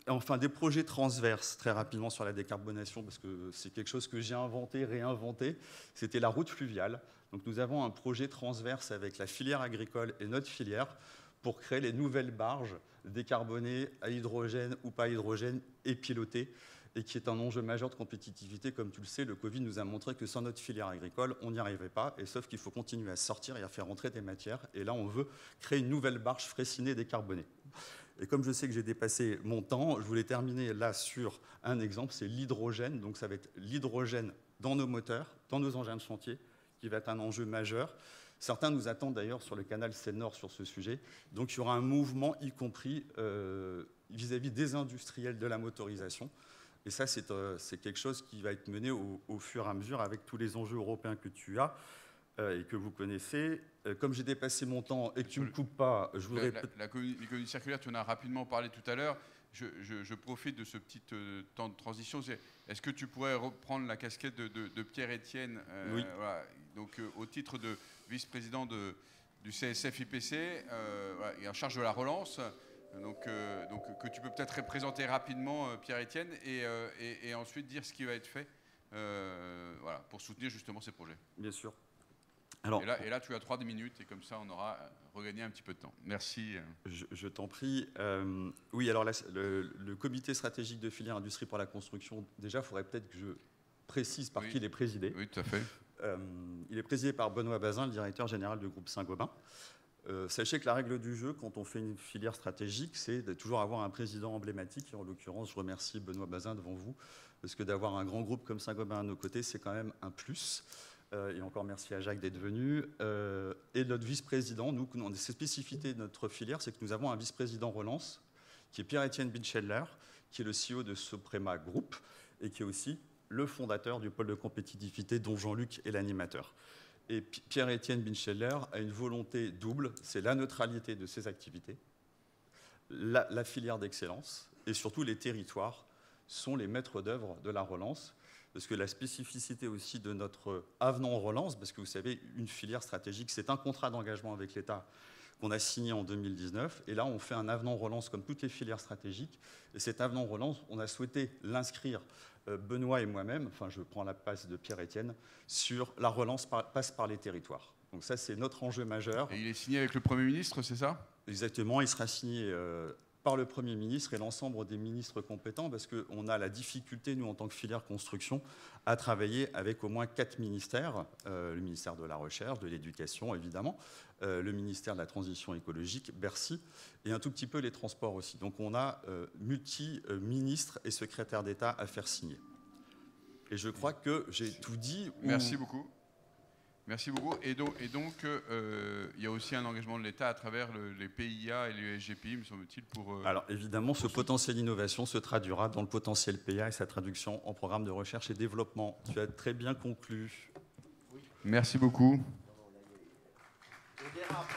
Enfin, des projets transverses, très rapidement sur la décarbonation, parce que c'est quelque chose que j'ai inventé, réinventé, c'était la route fluviale. Donc nous avons un projet transverse avec la filière agricole et notre filière pour créer les nouvelles barges décarbonées à hydrogène ou pas hydrogène et pilotées, et qui est un enjeu majeur de compétitivité. Comme tu le sais, le Covid nous a montré que sans notre filière agricole, on n'y arriverait pas, et sauf qu'il faut continuer à sortir et à faire entrer des matières. Et là, on veut créer une nouvelle barge frécinée décarbonée. Et comme je sais que j'ai dépassé mon temps, je voulais terminer là sur un exemple, c'est l'hydrogène. Donc ça va être l'hydrogène dans nos moteurs, dans nos engins de chantier, qui va être un enjeu majeur. Certains nous attendent d'ailleurs sur le canal Seine-Nord sur ce sujet. Donc il y aura un mouvement, y compris vis-à-vis des industriels de la motorisation. Et ça, c'est quelque chose qui va être mené au fur et à mesure avec tous les enjeux européens que tu as et que vous connaissez. Comme j'ai dépassé mon temps et que tu ne me coupes pas, je voudrais... L'économie circulaire, tu en as rapidement parlé tout à l'heure. Je profite de ce petit temps de transition. Est-ce que tu pourrais reprendre la casquette de Pierre-Étienne Oui. Voilà. Donc, au titre de vice-président du CSF-IPC et en charge de la relance, donc que tu peux peut-être représenter rapidement Pierre-Étienne et ensuite dire ce qui va être fait voilà, pour soutenir justement ces projets. Bien sûr. Alors, et là, tu as 3 minutes et comme ça, on aura regagné un petit peu de temps. Merci. Je t'en prie. Oui, alors le comité stratégique de filière industrie pour la construction, déjà, il faudrait peut-être que je précise par qui il est présidé. Oui, tout à fait. Il est présidé par Benoît Bazin, le directeur général du groupe Saint-Gobain. Sachez que la règle du jeu, quand on fait une filière stratégique, c'est de toujours avoir un président emblématique. Et en l'occurrence, je remercie Benoît Bazin devant vous, parce que d'avoir un grand groupe comme Saint-Gobain à nos côtés, c'est quand même un plus. Et encore merci à Jacques d'être venu. Et notre vice-président, nous, ces spécificités de notre filière, c'est que nous avons un vice-président relance, qui est Pierre-Étienne Binscheller, qui est le CEO de Soprema Group, et qui est aussi le fondateur du pôle de compétitivité, dont Jean-Luc est l'animateur. Et Pierre-Étienne Binscheller a une volonté double, c'est la neutralité de ses activités, la filière d'excellence, et surtout les territoires sont les maîtres d'œuvre de la relance, parce que la spécificité aussi de notre avenant relance, parce que vous savez, une filière stratégique, c'est un contrat d'engagement avec l'État qu'on a signé en 2019, et là on fait un avenant relance comme toutes les filières stratégiques, et cet avenant relance, on a souhaité l'inscrire, Benoît et moi-même, enfin je prends la place de Pierre-Étienne, sur la relance passe par les territoires. Donc ça c'est notre enjeu majeur. Et il est signé avec le Premier ministre, c'est ça? Exactement, il sera signé par le Premier ministre et l'ensemble des ministres compétents, parce qu'on a la difficulté, nous, en tant que filière construction, à travailler avec au moins 4 ministères, le ministère de la Recherche, de l'Éducation, évidemment, le ministère de la Transition écologique, Bercy, et un tout petit peu les transports aussi. Donc on a multi-ministres et secrétaires d'État à faire signer. Et je crois que j'ai tout dit. Merci beaucoup. Merci beaucoup. Et donc, il y a aussi un engagement de l'État à travers les PIA et les SGPI, me semble-t-il, pour... Alors, évidemment, ce potentiel d'innovation se traduira dans le potentiel PIA et sa traduction en programme de recherche et développement. Tu as très bien conclu. Merci beaucoup. On dérape.